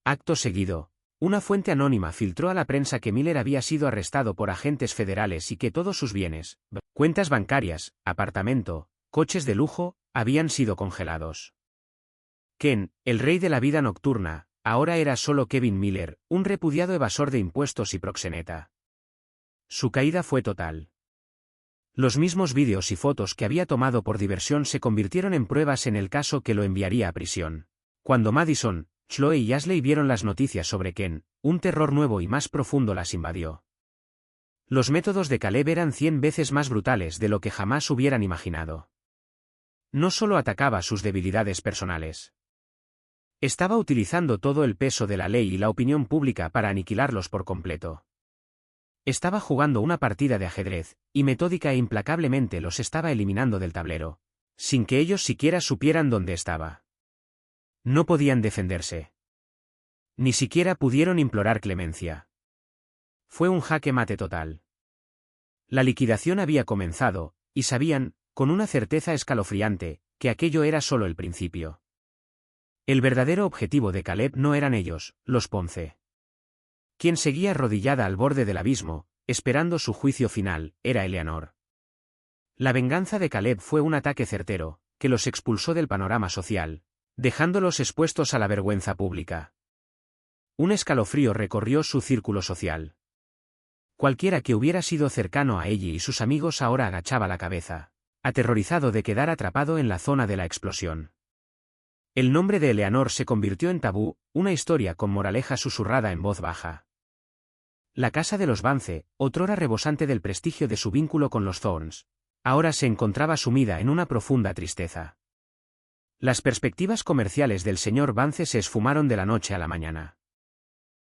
Acto seguido, una fuente anónima filtró a la prensa que Miller había sido arrestado por agentes federales y que todos sus bienes, cuentas bancarias, apartamento, coches de lujo, habían sido congelados. Ken, el rey de la vida nocturna, ahora era solo Kevin Miller, un repudiado evasor de impuestos y proxeneta. Su caída fue total. Los mismos vídeos y fotos que había tomado por diversión se convirtieron en pruebas en el caso que lo enviaría a prisión. Cuando Madison, Chloe y Ashley vieron las noticias sobre Ken, un terror nuevo y más profundo las invadió. Los métodos de Caleb eran 100 veces más brutales de lo que jamás hubieran imaginado. No solo atacaba sus debilidades personales. Estaba utilizando todo el peso de la ley y la opinión pública para aniquilarlos por completo. Estaba jugando una partida de ajedrez, y metódica e implacablemente los estaba eliminando del tablero, sin que ellos siquiera supieran dónde estaba. No podían defenderse. Ni siquiera pudieron implorar clemencia. Fue un jaque mate total. La liquidación había comenzado, y sabían, con una certeza escalofriante, que aquello era solo el principio. El verdadero objetivo de Caleb no eran ellos, los Ponce. Quien seguía arrodillada al borde del abismo, esperando su juicio final, era Eleanor. La venganza de Caleb fue un ataque certero, que los expulsó del panorama social, dejándolos expuestos a la vergüenza pública. Un escalofrío recorrió su círculo social. Cualquiera que hubiera sido cercano a ella y sus amigos ahora agachaba la cabeza, aterrorizado de quedar atrapado en la zona de la explosión. El nombre de Eleanor se convirtió en tabú, una historia con moraleja susurrada en voz baja. La casa de los Vance, otrora rebosante del prestigio de su vínculo con los Thorns, ahora se encontraba sumida en una profunda tristeza. Las perspectivas comerciales del señor Vance se esfumaron de la noche a la mañana.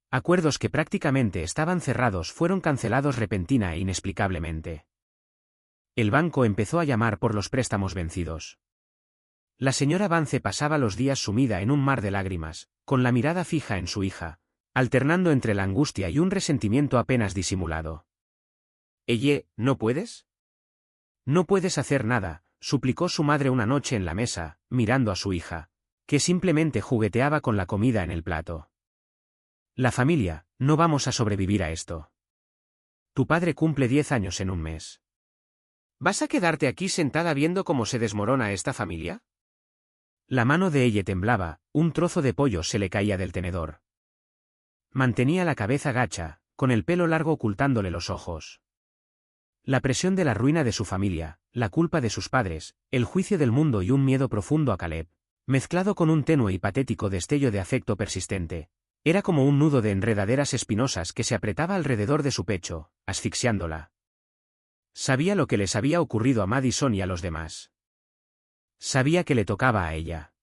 Acuerdos que prácticamente estaban cerrados fueron cancelados repentina e inexplicablemente. El banco empezó a llamar por los préstamos vencidos. La señora Vance pasaba los días sumida en un mar de lágrimas, con la mirada fija en su hija, alternando entre la angustia y un resentimiento apenas disimulado. «Ella, ¿no puedes?» «No puedes hacer nada», suplicó su madre una noche en la mesa, mirando a su hija, que simplemente jugueteaba con la comida en el plato. La familia, no vamos a sobrevivir a esto. Tu padre cumple 10 años en un mes. ¿Vas a quedarte aquí sentada viendo cómo se desmorona esta familia? La mano de ella temblaba, un trozo de pollo se le caía del tenedor. Mantenía la cabeza gacha, con el pelo largo ocultándole los ojos. La presión de la ruina de su familia, la culpa de sus padres, el juicio del mundo y un miedo profundo a Caleb, mezclado con un tenue y patético destello de afecto persistente, era como un nudo de enredaderas espinosas que se apretaba alrededor de su pecho, asfixiándola. Sabía lo que les había ocurrido a Madison y a los demás. Sabía que le tocaba a ella.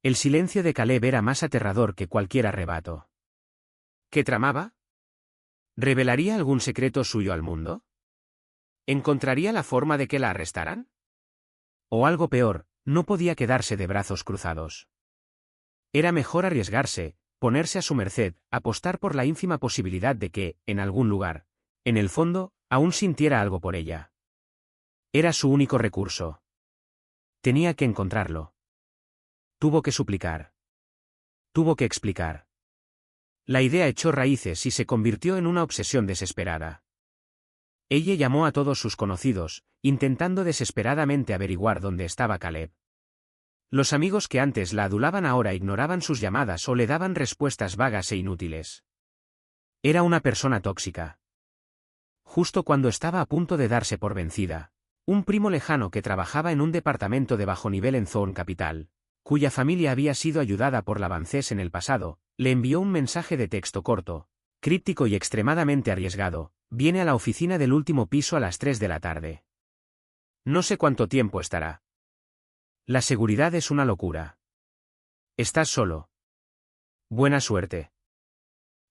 El silencio de Caleb era más aterrador que cualquier arrebato. ¿Qué tramaba? ¿Revelaría algún secreto suyo al mundo? ¿Encontraría la forma de que la arrestaran? O algo peor, no podía quedarse de brazos cruzados. Era mejor arriesgarse, ponerse a su merced, apostar por la ínfima posibilidad de que, en algún lugar, en el fondo, aún sintiera algo por ella. Era su único recurso. Tenía que encontrarlo. Tuvo que suplicar. Tuvo que explicar. La idea echó raíces y se convirtió en una obsesión desesperada. Ella llamó a todos sus conocidos, intentando desesperadamente averiguar dónde estaba Caleb. Los amigos que antes la adulaban ahora ignoraban sus llamadas o le daban respuestas vagas e inútiles. Era una persona tóxica. Justo cuando estaba a punto de darse por vencida, un primo lejano que trabajaba en un departamento de bajo nivel en Thorne Capital, cuya familia había sido ayudada por la Avancés en el pasado, le envió un mensaje de texto corto, críptico y extremadamente arriesgado: viene a la oficina del último piso a las 3 de la tarde. No sé cuánto tiempo estará. La seguridad es una locura. ¿Estás solo? Buena suerte.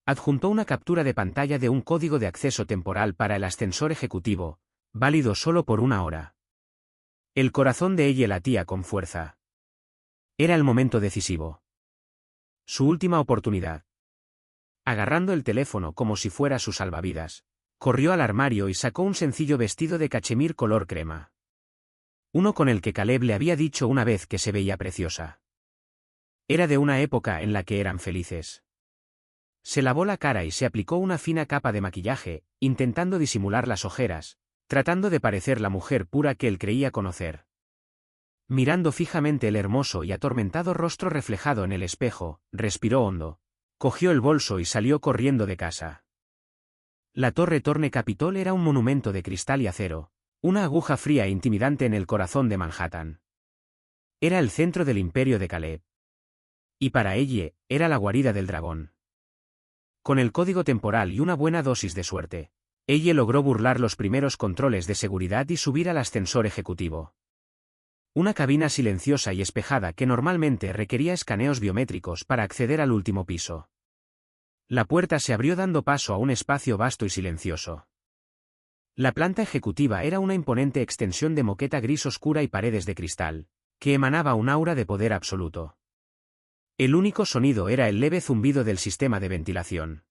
Adjuntó una captura de pantalla de un código de acceso temporal para el ascensor ejecutivo, válido solo por 1 hora. El corazón de ella latía con fuerza. Era el momento decisivo. Su última oportunidad. Agarrando el teléfono como si fuera su salvavidas, corrió al armario y sacó un sencillo vestido de cachemir color crema. Uno con el que Caleb le había dicho una vez que se veía preciosa. Era de una época en la que eran felices. Se lavó la cara y se aplicó una fina capa de maquillaje, intentando disimular las ojeras, tratando de parecer la mujer pura que él creía conocer. Mirando fijamente el hermoso y atormentado rostro reflejado en el espejo, respiró hondo, cogió el bolso y salió corriendo de casa. La Torre Thorne Capitol era un monumento de cristal y acero, una aguja fría e intimidante en el corazón de Manhattan. Era el centro del imperio de Caleb. Y para ella, era la guarida del dragón. Con el código temporal y una buena dosis de suerte, ella logró burlar los primeros controles de seguridad y subir al ascensor ejecutivo. Una cabina silenciosa y espejada que normalmente requería escaneos biométricos para acceder al último piso. La puerta se abrió dando paso a un espacio vasto y silencioso. La planta ejecutiva era una imponente extensión de moqueta gris oscura y paredes de cristal, que emanaba un aura de poder absoluto. El único sonido era el leve zumbido del sistema de ventilación.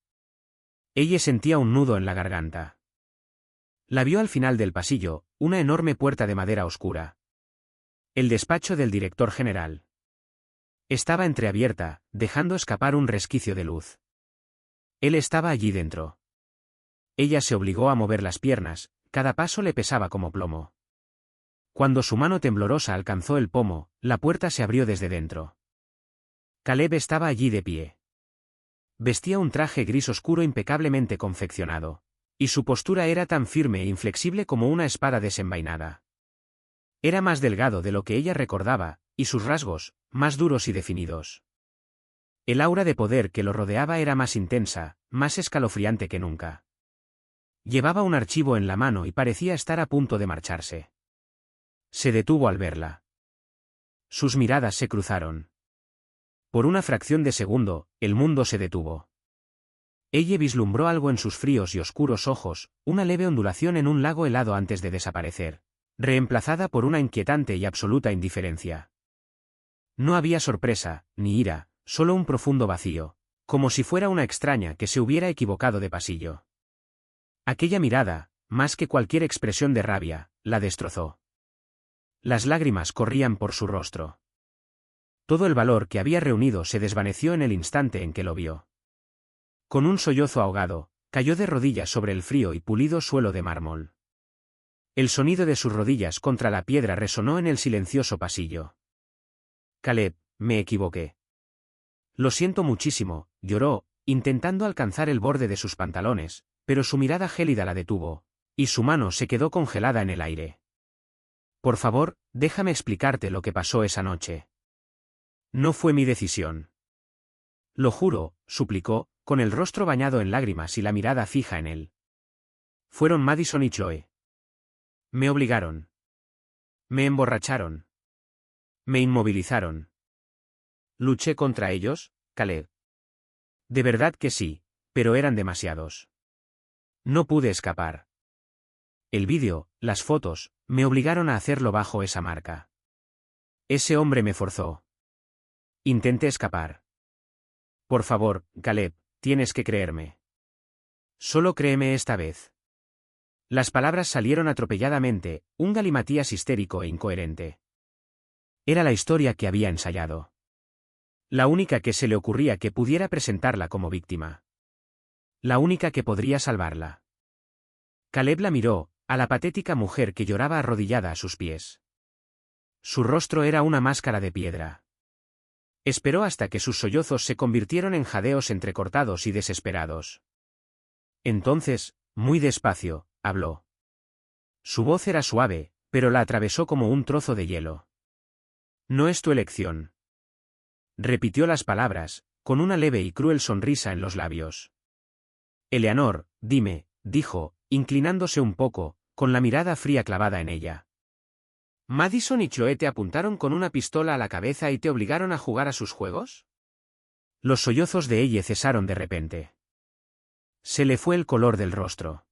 Ella sentía un nudo en la garganta. La vio al final del pasillo, una enorme puerta de madera oscura. El despacho del director general. Estaba entreabierta, dejando escapar un resquicio de luz. Él estaba allí dentro. Ella se obligó a mover las piernas, cada paso le pesaba como plomo. Cuando su mano temblorosa alcanzó el pomo, la puerta se abrió desde dentro. Caleb estaba allí de pie. Vestía un traje gris oscuro impecablemente confeccionado, y su postura era tan firme e inflexible como una espada desenvainada. Era más delgado de lo que ella recordaba, y sus rasgos, más duros y definidos. El aura de poder que lo rodeaba era más intensa, más escalofriante que nunca. Llevaba un archivo en la mano y parecía estar a punto de marcharse. Se detuvo al verla. Sus miradas se cruzaron. Por una fracción de segundo, el mundo se detuvo. Ella vislumbró algo en sus fríos y oscuros ojos, una leve ondulación en un lago helado antes de desaparecer, reemplazada por una inquietante y absoluta indiferencia. No había sorpresa, ni ira, solo un profundo vacío, como si fuera una extraña que se hubiera equivocado de pasillo. Aquella mirada, más que cualquier expresión de rabia, la destrozó. Las lágrimas corrían por su rostro. Todo el valor que había reunido se desvaneció en el instante en que lo vio. Con un sollozo ahogado, cayó de rodillas sobre el frío y pulido suelo de mármol. El sonido de sus rodillas contra la piedra resonó en el silencioso pasillo. Caleb, me equivoqué. Lo siento muchísimo, lloró, intentando alcanzar el borde de sus pantalones, pero su mirada gélida la detuvo, y su mano se quedó congelada en el aire. Por favor, déjame explicarte lo que pasó esa noche. No fue mi decisión. Lo juro, suplicó, con el rostro bañado en lágrimas y la mirada fija en él. Fueron Madison y Chloe. Me obligaron. Me emborracharon. Me inmovilizaron. ¿Luché contra ellos, Caleb? De verdad que sí, pero eran demasiados. No pude escapar. El vídeo, las fotos, me obligaron a hacerlo bajo esa marca. Ese hombre me forzó. Intenté escapar. Por favor, Caleb, tienes que creerme. Solo créeme esta vez. Las palabras salieron atropelladamente, un galimatías histérico e incoherente. Era la historia que había ensayado. La única que se le ocurría que pudiera presentarla como víctima. La única que podría salvarla. Caleb la miró, a la patética mujer que lloraba arrodillada a sus pies. Su rostro era una máscara de piedra. Esperó hasta que sus sollozos se convirtieron en jadeos entrecortados y desesperados. Entonces, muy despacio, habló. Su voz era suave, pero la atravesó como un trozo de hielo. No es tu elección. Repitió las palabras, con una leve y cruel sonrisa en los labios. Eleanor, dime, dijo, inclinándose un poco, con la mirada fría clavada en ella. ¿Madison y Chloe te apuntaron con una pistola a la cabeza y te obligaron a jugar a sus juegos? Los sollozos de ella cesaron de repente. Se le fue el color del rostro.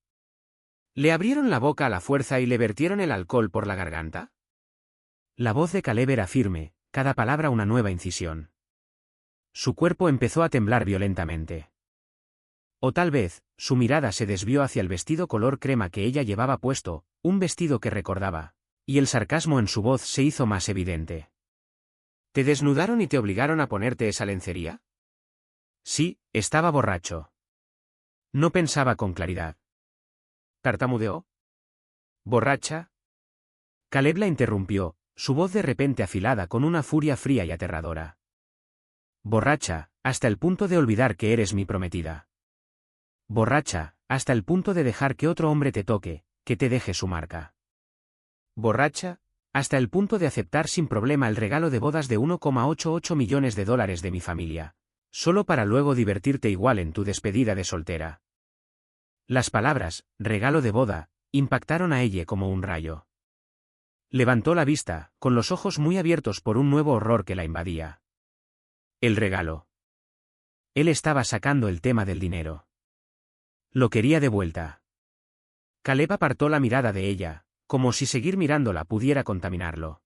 ¿Le abrieron la boca a la fuerza y le vertieron el alcohol por la garganta? La voz de Caleb era firme, cada palabra una nueva incisión. Su cuerpo empezó a temblar violentamente. O tal vez, su mirada se desvió hacia el vestido color crema que ella llevaba puesto, un vestido que recordaba, y el sarcasmo en su voz se hizo más evidente. ¿Te desnudaron y te obligaron a ponerte esa lencería? Sí, estaba borracho. No pensaba con claridad. ¿Tartamudeó? ¿Borracha? Caleb la interrumpió, su voz de repente afilada con una furia fría y aterradora. Borracha, hasta el punto de olvidar que eres mi prometida. Borracha, hasta el punto de dejar que otro hombre te toque, que te deje su marca. Borracha, hasta el punto de aceptar sin problema el regalo de bodas de 1,88 millones de dólares de mi familia, solo para luego divertirte igual en tu despedida de soltera. Las palabras, regalo de boda, impactaron a ella como un rayo. Levantó la vista, con los ojos muy abiertos por un nuevo horror que la invadía. El regalo. Él estaba sacando el tema del dinero. Lo quería de vuelta. Caleb apartó la mirada de ella, como si seguir mirándola pudiera contaminarlo.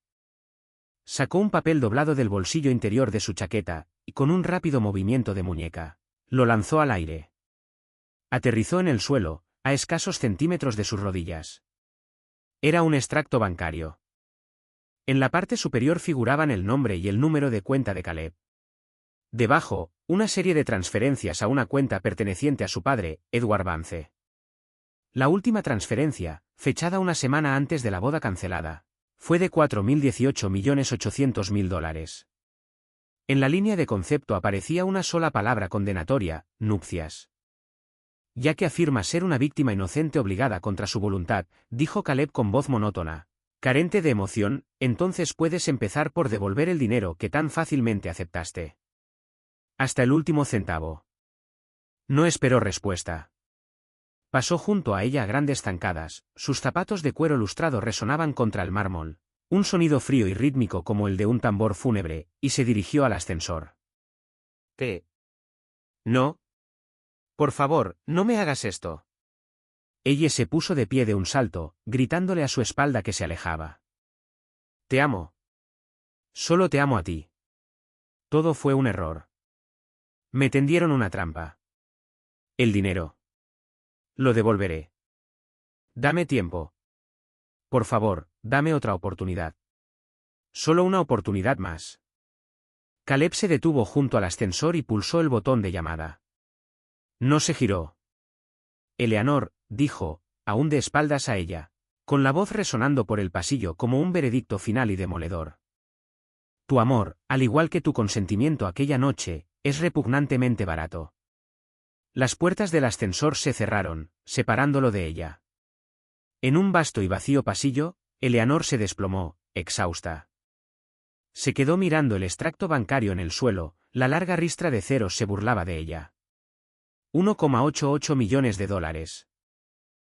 Sacó un papel doblado del bolsillo interior de su chaqueta, y con un rápido movimiento de muñeca, lo lanzó al aire. Aterrizó en el suelo, a escasos centímetros de sus rodillas. Era un extracto bancario. En la parte superior figuraban el nombre y el número de cuenta de Caleb. Debajo, una serie de transferencias a una cuenta perteneciente a su padre, Edward Vance. La última transferencia, fechada una semana antes de la boda cancelada, fue de $4.018.800.000. En la línea de concepto aparecía una sola palabra condenatoria, nupcias. Ya que afirma ser una víctima inocente obligada contra su voluntad, dijo Caleb con voz monótona, carente de emoción, entonces puedes empezar por devolver el dinero que tan fácilmente aceptaste. Hasta el último centavo. No esperó respuesta. Pasó junto a ella a grandes zancadas, sus zapatos de cuero lustrado resonaban contra el mármol, un sonido frío y rítmico como el de un tambor fúnebre, y se dirigió al ascensor. No. Por favor, no me hagas esto. Ella se puso de pie de un salto, gritándole a su espalda que se alejaba. Te amo. Solo te amo a ti. Todo fue un error. Me tendieron una trampa. El dinero. Lo devolveré. Dame tiempo. Por favor, dame otra oportunidad. Solo una oportunidad más. Caleb se detuvo junto al ascensor y pulsó el botón de llamada. No se giró. Eleanor, dijo, aún de espaldas a ella, con la voz resonando por el pasillo como un veredicto final y demoledor. Tu amor, al igual que tu consentimiento aquella noche, es repugnantemente barato. Las puertas del ascensor se cerraron, separándolo de ella. En un vasto y vacío pasillo, Eleanor se desplomó, exhausta. Se quedó mirando el extracto bancario en el suelo, la larga ristra de ceros se burlaba de ella. 1,88 millones de dólares.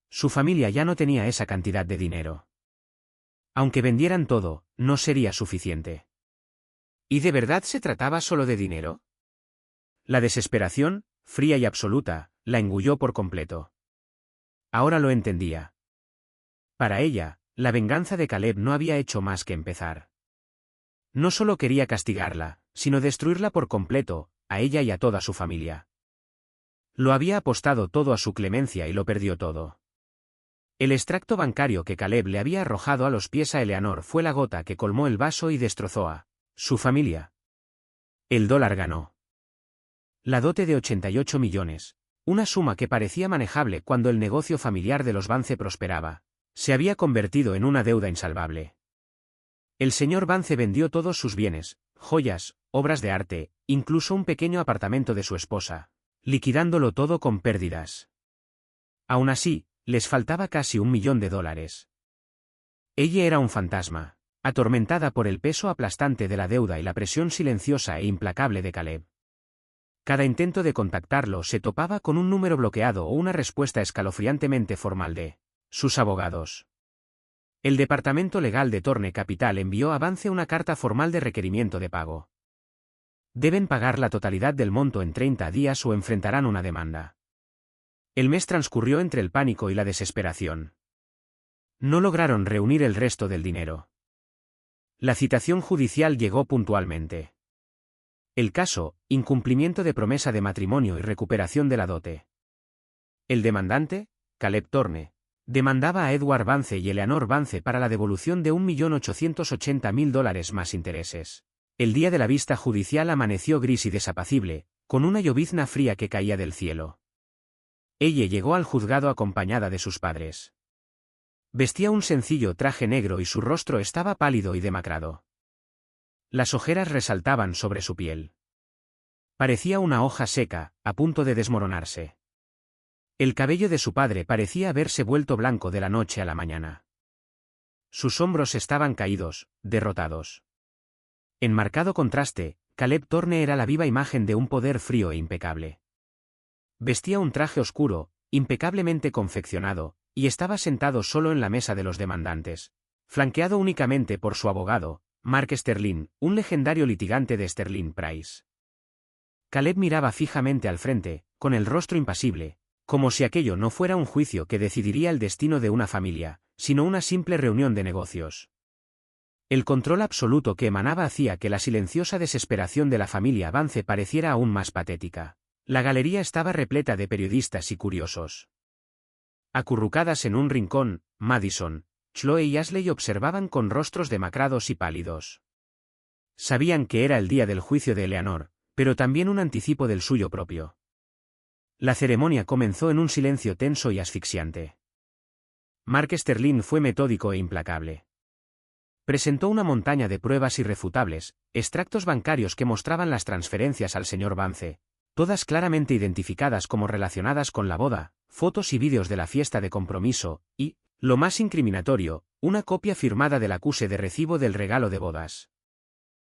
Su familia ya no tenía esa cantidad de dinero. Aunque vendieran todo, no sería suficiente. ¿Y de verdad se trataba solo de dinero? La desesperación, fría y absoluta, la engulló por completo. Ahora lo entendía. Para ella, la venganza de Caleb no había hecho más que empezar. No solo quería castigarla, sino destruirla por completo, a ella y a toda su familia. Lo había apostado todo a su clemencia y lo perdió todo. El extracto bancario que Caleb le había arrojado a los pies a Eleanor fue la gota que colmó el vaso y destrozó a su familia. El dólar ganó. La dote de 88 millones, una suma que parecía manejable cuando el negocio familiar de los Vance prosperaba, se había convertido en una deuda insalvable. El señor Vance vendió todos sus bienes, joyas, obras de arte, incluso un pequeño apartamento de su esposa, liquidándolo todo con pérdidas. Aún así, les faltaba casi $1 millón. Ella era un fantasma, atormentada por el peso aplastante de la deuda y la presión silenciosa e implacable de Caleb. Cada intento de contactarlo se topaba con un número bloqueado o una respuesta escalofriantemente formal de sus abogados. El departamento legal de Thorne Capital envió a Vance una carta formal de requerimiento de pago. Deben pagar la totalidad del monto en 30 días o enfrentarán una demanda. El mes transcurrió entre el pánico y la desesperación. No lograron reunir el resto del dinero. La citación judicial llegó puntualmente. El caso, incumplimiento de promesa de matrimonio y recuperación de la dote. El demandante, Caleb Thorne, demandaba a Edward Vance y Eleanor Vance para la devolución de $1.880.000 más intereses. El día de la vista judicial amaneció gris y desapacible, con una llovizna fría que caía del cielo. Ella llegó al juzgado acompañada de sus padres. Vestía un sencillo traje negro y su rostro estaba pálido y demacrado. Las ojeras resaltaban sobre su piel. Parecía una hoja seca, a punto de desmoronarse. El cabello de su padre parecía haberse vuelto blanco de la noche a la mañana. Sus hombros estaban caídos, derrotados. En marcado contraste, Caleb Thorne era la viva imagen de un poder frío e impecable. Vestía un traje oscuro, impecablemente confeccionado, y estaba sentado solo en la mesa de los demandantes, flanqueado únicamente por su abogado, Mark Sterling, un legendario litigante de Sterling Price. Caleb miraba fijamente al frente, con el rostro impasible, como si aquello no fuera un juicio que decidiría el destino de una familia, sino una simple reunión de negocios. El control absoluto que emanaba hacía que la silenciosa desesperación de la familia Vance pareciera aún más patética. La galería estaba repleta de periodistas y curiosos. Acurrucadas en un rincón, Madison, Chloe y Ashley observaban con rostros demacrados y pálidos. Sabían que era el día del juicio de Eleanor, pero también un anticipo del suyo propio. La ceremonia comenzó en un silencio tenso y asfixiante. Mark Sterling fue metódico e implacable. Presentó una montaña de pruebas irrefutables, extractos bancarios que mostraban las transferencias al señor Vance, todas claramente identificadas como relacionadas con la boda, fotos y vídeos de la fiesta de compromiso, y, lo más incriminatorio, una copia firmada del acuse de recibo del regalo de bodas.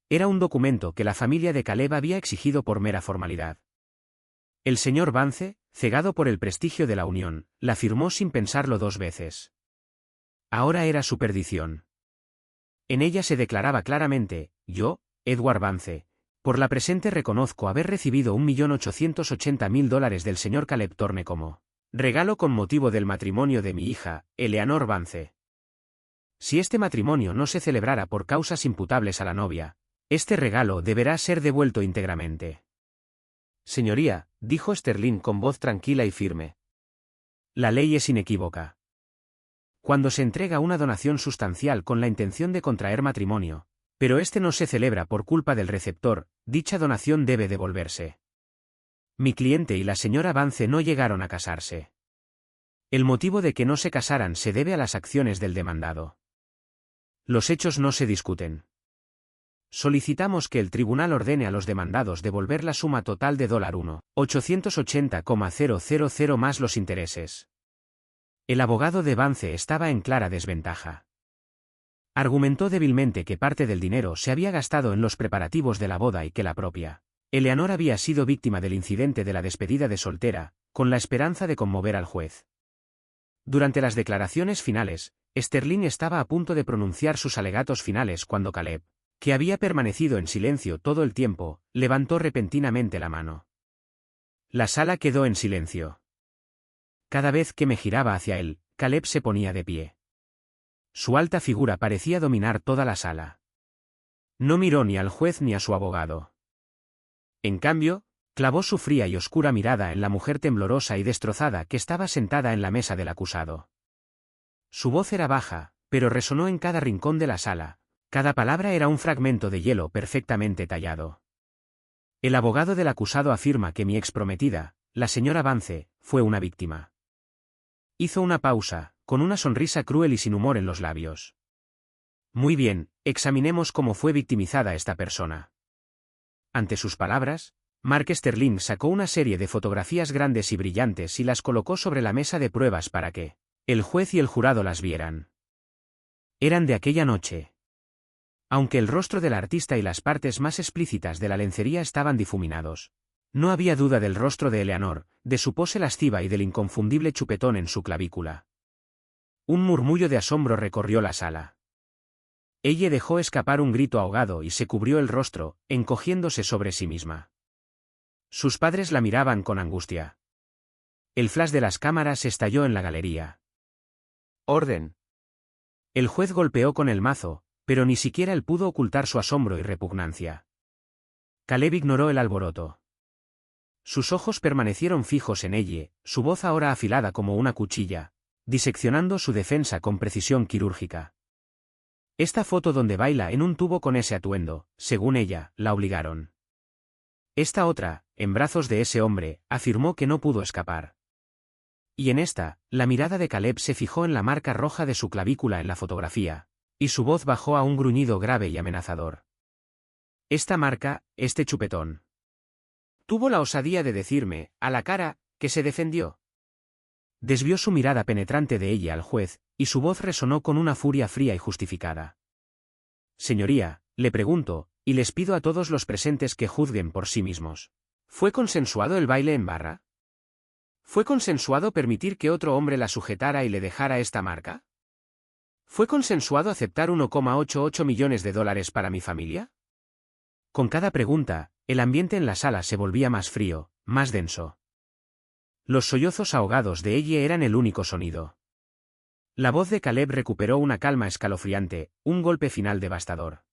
Era un documento que la familia de Caleb había exigido por mera formalidad. El señor Vance, cegado por el prestigio de la unión, la firmó sin pensarlo 2 veces. Ahora era su perdición. En ella se declaraba claramente: yo, Edward Vance, por la presente reconozco haber recibido $1.880.000 del señor Caleb Thorne como regalo con motivo del matrimonio de mi hija, Eleanor Vance. Si este matrimonio no se celebrara por causas imputables a la novia, este regalo deberá ser devuelto íntegramente. Señoría, dijo Sterling con voz tranquila y firme. La ley es inequívoca. Cuando se entrega una donación sustancial con la intención de contraer matrimonio, pero este no se celebra por culpa del receptor, dicha donación debe devolverse. Mi cliente y la señora Vance no llegaron a casarse. El motivo de que no se casaran se debe a las acciones del demandado. Los hechos no se discuten. Solicitamos que el tribunal ordene a los demandados devolver la suma total de $1.880,000 más los intereses. El abogado de Vance estaba en clara desventaja. Argumentó débilmente que parte del dinero se había gastado en los preparativos de la boda y que la propia Eleanor había sido víctima del incidente de la despedida de soltera, con la esperanza de conmover al juez. Durante las declaraciones finales, Sterling estaba a punto de pronunciar sus alegatos finales cuando Caleb, que había permanecido en silencio todo el tiempo, levantó repentinamente la mano. La sala quedó en silencio. Cada vez que me giraba hacia él, Caleb se ponía de pie. Su alta figura parecía dominar toda la sala. No miró ni al juez ni a su abogado. En cambio, clavó su fría y oscura mirada en la mujer temblorosa y destrozada que estaba sentada en la mesa del acusado. Su voz era baja, pero resonó en cada rincón de la sala. Cada palabra era un fragmento de hielo perfectamente tallado. El abogado del acusado afirma que mi exprometida, la señora Vance, fue una víctima. Hizo una pausa, con una sonrisa cruel y sin humor en los labios. Muy bien, examinemos cómo fue victimizada esta persona. Ante sus palabras, Mark Sterling sacó una serie de fotografías grandes y brillantes y las colocó sobre la mesa de pruebas para que el juez y el jurado las vieran. Eran de aquella noche. Aunque el rostro del artista y las partes más explícitas de la lencería estaban difuminados, no había duda del rostro de Eleanor, de su pose lasciva y del inconfundible chupetón en su clavícula. Un murmullo de asombro recorrió la sala. Ella dejó escapar un grito ahogado y se cubrió el rostro, encogiéndose sobre sí misma. Sus padres la miraban con angustia. El flash de las cámaras estalló en la galería. ¡Orden! El juez golpeó con el mazo, pero ni siquiera él pudo ocultar su asombro y repugnancia. Caleb ignoró el alboroto. Sus ojos permanecieron fijos en ella, su voz ahora afilada como una cuchilla, diseccionando su defensa con precisión quirúrgica. Esta foto donde baila en un tubo con ese atuendo, según ella, la obligaron. Esta otra, en brazos de ese hombre, afirmó que no pudo escapar. Y en esta, la mirada de Caleb se fijó en la marca roja de su clavícula en la fotografía, y su voz bajó a un gruñido grave y amenazador. Esta marca, este chupetón. Tuvo la osadía de decirme, a la cara, que se defendió. Desvió su mirada penetrante de ella al juez, y su voz resonó con una furia fría y justificada. Señoría, le pregunto, y les pido a todos los presentes que juzguen por sí mismos. ¿Fue consensuado el baile en barra? ¿Fue consensuado permitir que otro hombre la sujetara y le dejara esta marca? ¿Fue consensuado aceptar $1,88 millones para mi familia? Con cada pregunta, el ambiente en la sala se volvía más frío, más denso. Los sollozos ahogados de ella eran el único sonido. La voz de Caleb recuperó una calma escalofriante, un golpe final devastador.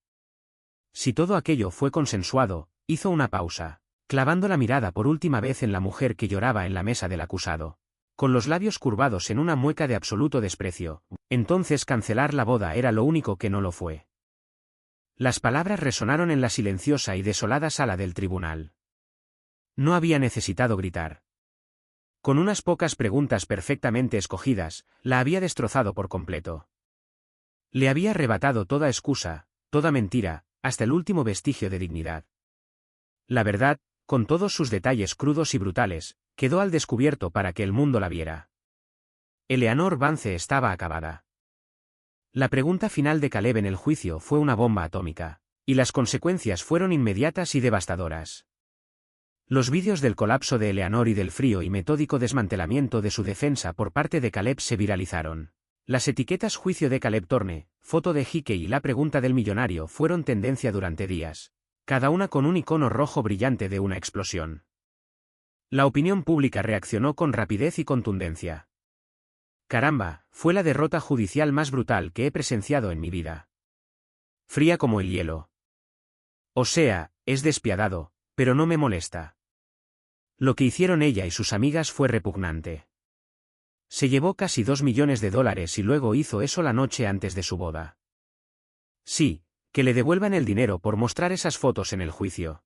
Si todo aquello fue consensuado, hizo una pausa, clavando la mirada por última vez en la mujer que lloraba en la mesa del acusado, con los labios curvados en una mueca de absoluto desprecio. Entonces cancelar la boda era lo único que no lo fue. Las palabras resonaron en la silenciosa y desolada sala del tribunal. No había necesitado gritar. Con unas pocas preguntas perfectamente escogidas, la había destrozado por completo. Le había arrebatado toda excusa, toda mentira, hasta el último vestigio de dignidad. La verdad, con todos sus detalles crudos y brutales, quedó al descubierto para que el mundo la viera. Eleanor Vance estaba acabada. La pregunta final de Caleb en el juicio fue una bomba atómica, y las consecuencias fueron inmediatas y devastadoras. Los vídeos del colapso de Eleanor y del frío y metódico desmantelamiento de su defensa por parte de Caleb se viralizaron. Las etiquetas juicio de Caleb Thorne, foto de Hickey y la pregunta del millonario fueron tendencia durante días, cada una con un icono rojo brillante de una explosión. La opinión pública reaccionó con rapidez y contundencia. Caramba, fue la derrota judicial más brutal que he presenciado en mi vida. Fría como el hielo. O sea, es despiadado, pero no me molesta. Lo que hicieron ella y sus amigas fue repugnante. Se llevó casi $2 millones y luego hizo eso la noche antes de su boda. Sí, que le devuelvan el dinero por mostrar esas fotos en el juicio.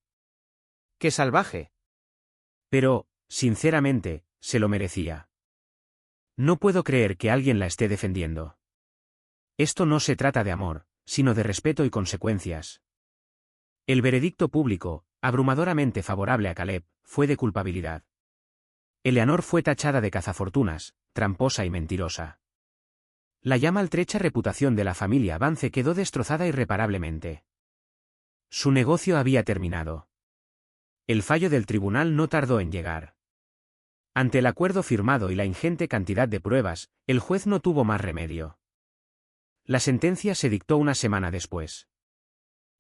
¡Qué salvaje! Pero, sinceramente, se lo merecía. No puedo creer que alguien la esté defendiendo. Esto no se trata de amor, sino de respeto y consecuencias. El veredicto público, abrumadoramente favorable a Caleb, fue de culpabilidad. Eleanor fue tachada de cazafortunas, tramposa y mentirosa. La ya maltrecha reputación de la familia Vance quedó destrozada irreparablemente. Su negocio había terminado. El fallo del tribunal no tardó en llegar. Ante el acuerdo firmado y la ingente cantidad de pruebas, el juez no tuvo más remedio. La sentencia se dictó una semana después.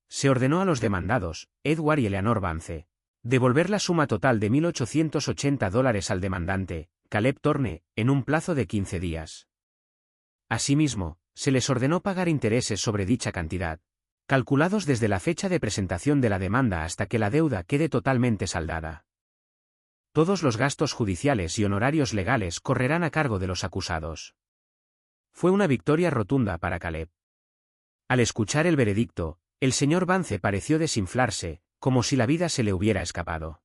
Se ordenó a los demandados, Edward y Eleanor Vance, devolver la suma total de $1.880 al demandante, Caleb Thorne, en un plazo de 15 días. Asimismo, se les ordenó pagar intereses sobre dicha cantidad, calculados desde la fecha de presentación de la demanda hasta que la deuda quede totalmente saldada. Todos los gastos judiciales y honorarios legales correrán a cargo de los acusados. Fue una victoria rotunda para Caleb. Al escuchar el veredicto, el señor Vance pareció desinflarse, como si la vida se le hubiera escapado.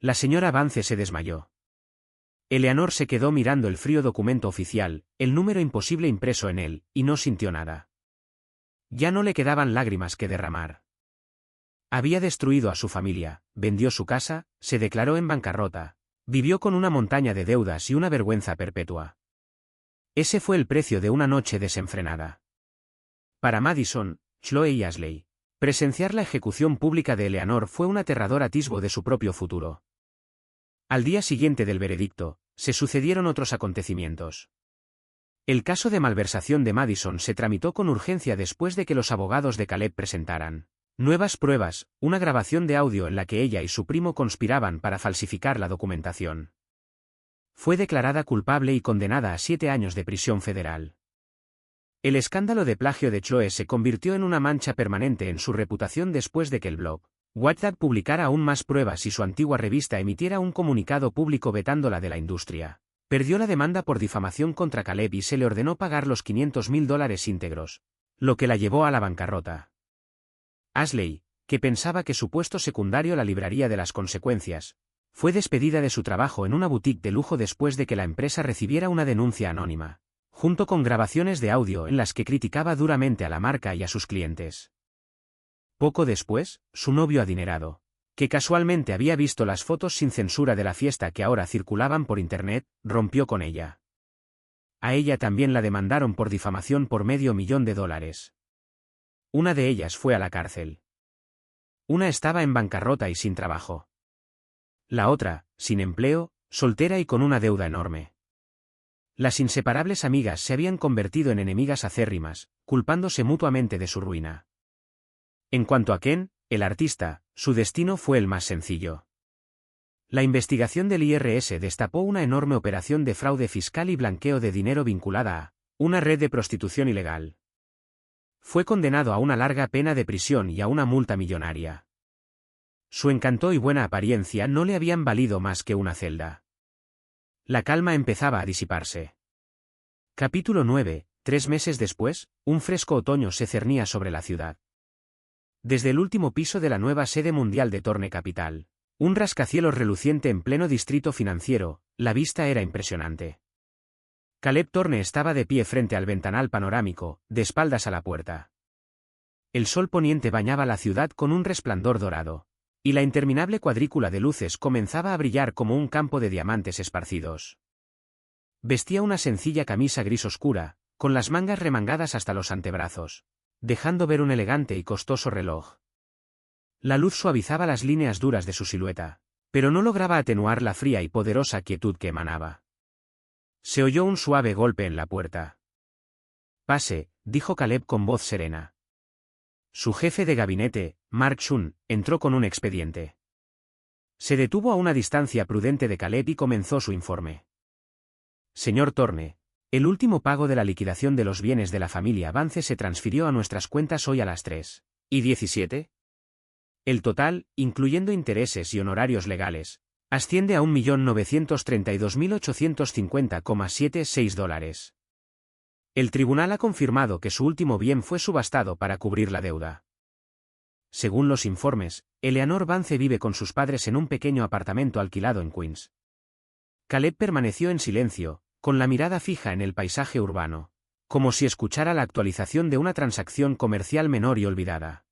La señora Vance se desmayó. Eleanor se quedó mirando el frío documento oficial, el número imposible impreso en él, y no sintió nada. Ya no le quedaban lágrimas que derramar. Había destruido a su familia, vendió su casa, se declaró en bancarrota, vivió con una montaña de deudas y una vergüenza perpetua. Ese fue el precio de una noche desenfrenada. Para Madison, Chloe y Ashley, presenciar la ejecución pública de Eleanor fue un aterrador atisbo de su propio futuro. Al día siguiente del veredicto, se sucedieron otros acontecimientos. El caso de malversación de Madison se tramitó con urgencia después de que los abogados de Caleb presentaran nuevas pruebas, una grabación de audio en la que ella y su primo conspiraban para falsificar la documentación. Fue declarada culpable y condenada a 7 años de prisión federal. El escándalo de plagio de Chloe se convirtió en una mancha permanente en su reputación después de que el blog WhatsApp publicara aún más pruebas y su antigua revista emitiera un comunicado público vetándola de la industria. Perdió la demanda por difamación contra Caleb y se le ordenó pagar los $500.000 íntegros, lo que la llevó a la bancarrota. Ashley, que pensaba que su puesto secundario la libraría de las consecuencias, fue despedida de su trabajo en una boutique de lujo después de que la empresa recibiera una denuncia anónima, junto con grabaciones de audio en las que criticaba duramente a la marca y a sus clientes. Poco después, su novio adinerado, que casualmente había visto las fotos sin censura de la fiesta que ahora circulaban por internet, rompió con ella. A ella también la demandaron por difamación por $500,000. Una de ellas fue a la cárcel. Una estaba en bancarrota y sin trabajo. La otra, sin empleo, soltera y con una deuda enorme. Las inseparables amigas se habían convertido en enemigas acérrimas, culpándose mutuamente de su ruina. En cuanto a Ken, el artista, su destino fue el más sencillo. La investigación del IRS destapó una enorme operación de fraude fiscal y blanqueo de dinero vinculada a una red de prostitución ilegal. Fue condenado a una larga pena de prisión y a una multa millonaria. Su encanto y buena apariencia no le habían valido más que una celda. La calma empezaba a disiparse. Capítulo 9. 3 meses después, un fresco otoño se cernía sobre la ciudad. Desde el último piso de la nueva sede mundial de Thorne Capital, un rascacielos reluciente en pleno distrito financiero, la vista era impresionante. Caleb Thorne estaba de pie frente al ventanal panorámico, de espaldas a la puerta. El sol poniente bañaba la ciudad con un resplandor dorado, y la interminable cuadrícula de luces comenzaba a brillar como un campo de diamantes esparcidos. Vestía una sencilla camisa gris oscura, con las mangas remangadas hasta los antebrazos, dejando ver un elegante y costoso reloj. La luz suavizaba las líneas duras de su silueta, pero no lograba atenuar la fría y poderosa quietud que emanaba. Se oyó un suave golpe en la puerta. «Pase», dijo Caleb con voz serena. Su jefe de gabinete, Mark Shun, entró con un expediente. Se detuvo a una distancia prudente de Caleb y comenzó su informe. «Señor Thorne, el último pago de la liquidación de los bienes de la familia Vance se transfirió a nuestras cuentas hoy a las 3:17. El total, incluyendo intereses y honorarios legales, asciende a $1.932.850,76. El tribunal ha confirmado que su último bien fue subastado para cubrir la deuda. según los informes, Eleanor Vance vive con sus padres en un pequeño apartamento alquilado en Queens. Caleb permaneció en silencio, con la mirada fija en el paisaje urbano, como si escuchara la actualización de una transacción comercial menor y olvidada.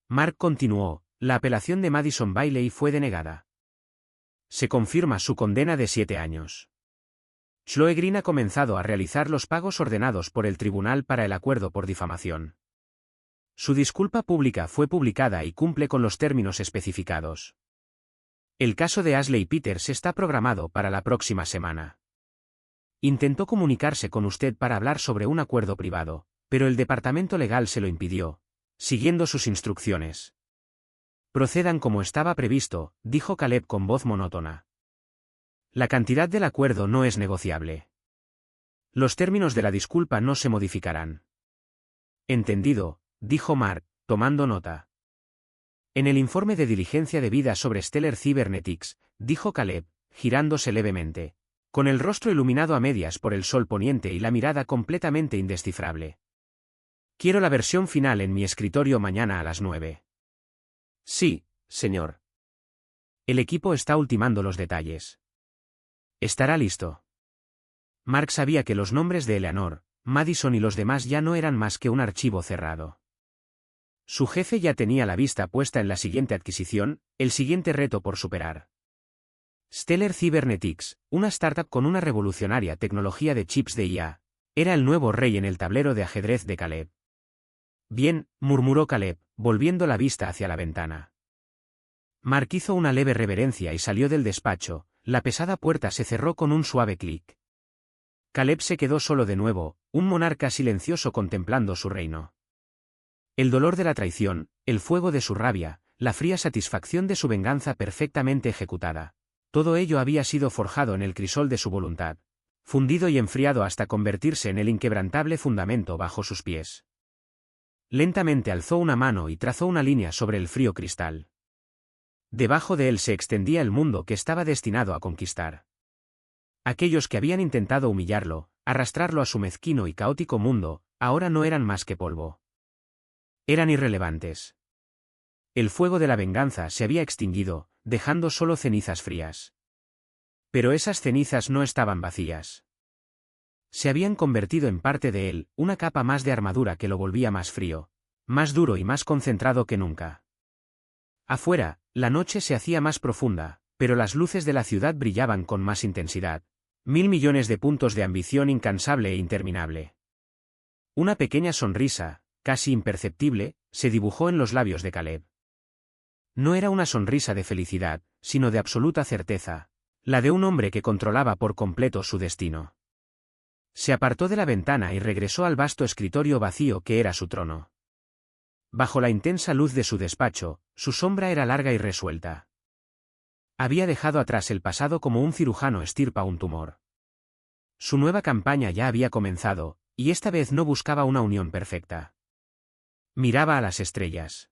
Mark continuó: la apelación de Madison Bailey fue denegada. Se confirma su condena de 7 años. Chloe Green ha comenzado a realizar los pagos ordenados por el tribunal para el acuerdo por difamación. Su disculpa pública fue publicada y cumple con los términos especificados. El caso de Ashley Peters está programado para la próxima semana. Intentó comunicarse con usted para hablar sobre un acuerdo privado, pero el departamento legal se lo impidió, siguiendo sus instrucciones. Procedan como estaba previsto, dijo Caleb con voz monótona. La cantidad del acuerdo no es negociable. Los términos de la disculpa no se modificarán. Entendido, dijo Mark, tomando nota. En el informe de diligencia debida sobre Stellar Cybernetics, dijo Caleb, girándose levemente, con el rostro iluminado a medias por el sol poniente y la mirada completamente indescifrable. Quiero la versión final en mi escritorio mañana a las 9. Sí, señor. El equipo está ultimando los detalles. Estará listo. Mark sabía que los nombres de Eleanor, Madison y los demás ya no eran más que un archivo cerrado. Su jefe ya tenía la vista puesta en la siguiente adquisición, el siguiente reto por superar. Stellar Cybernetics, una startup con una revolucionaria tecnología de chips de IA, era el nuevo rey en el tablero de ajedrez de Caleb. Bien, murmuró Caleb, volviendo la vista hacia la ventana. Mark hizo una leve reverencia y salió del despacho. La pesada puerta se cerró con un suave clic. Caleb se quedó solo de nuevo, un monarca silencioso contemplando su reino. El dolor de la traición, el fuego de su rabia, la fría satisfacción de su venganza perfectamente ejecutada. Todo ello había sido forjado en el crisol de su voluntad, fundido y enfriado hasta convertirse en el inquebrantable fundamento bajo sus pies. Lentamente alzó una mano y trazó una línea sobre el frío cristal. Debajo de él se extendía el mundo que estaba destinado a conquistar. Aquellos que habían intentado humillarlo, arrastrarlo a su mezquino y caótico mundo, ahora no eran más que polvo. Eran irrelevantes. El fuego de la venganza se había extinguido, dejando solo cenizas frías. Pero esas cenizas no estaban vacías. Se habían convertido en parte de él, una capa más de armadura que lo volvía más frío, más duro y más concentrado que nunca. Afuera, la noche se hacía más profunda, pero las luces de la ciudad brillaban con más intensidad. 1000 millones de puntos de ambición incansable e interminable. Una pequeña sonrisa, casi imperceptible, se dibujó en los labios de Caleb. No era una sonrisa de felicidad, sino de absoluta certeza, la de un hombre que controlaba por completo su destino. Se apartó de la ventana y regresó al vasto escritorio vacío que era su trono. Bajo la intensa luz de su despacho, su sombra era larga y resuelta. Había dejado atrás el pasado como un cirujano extirpa un tumor. Su nueva campaña ya había comenzado, y esta vez no buscaba una unión perfecta. Miraba a las estrellas.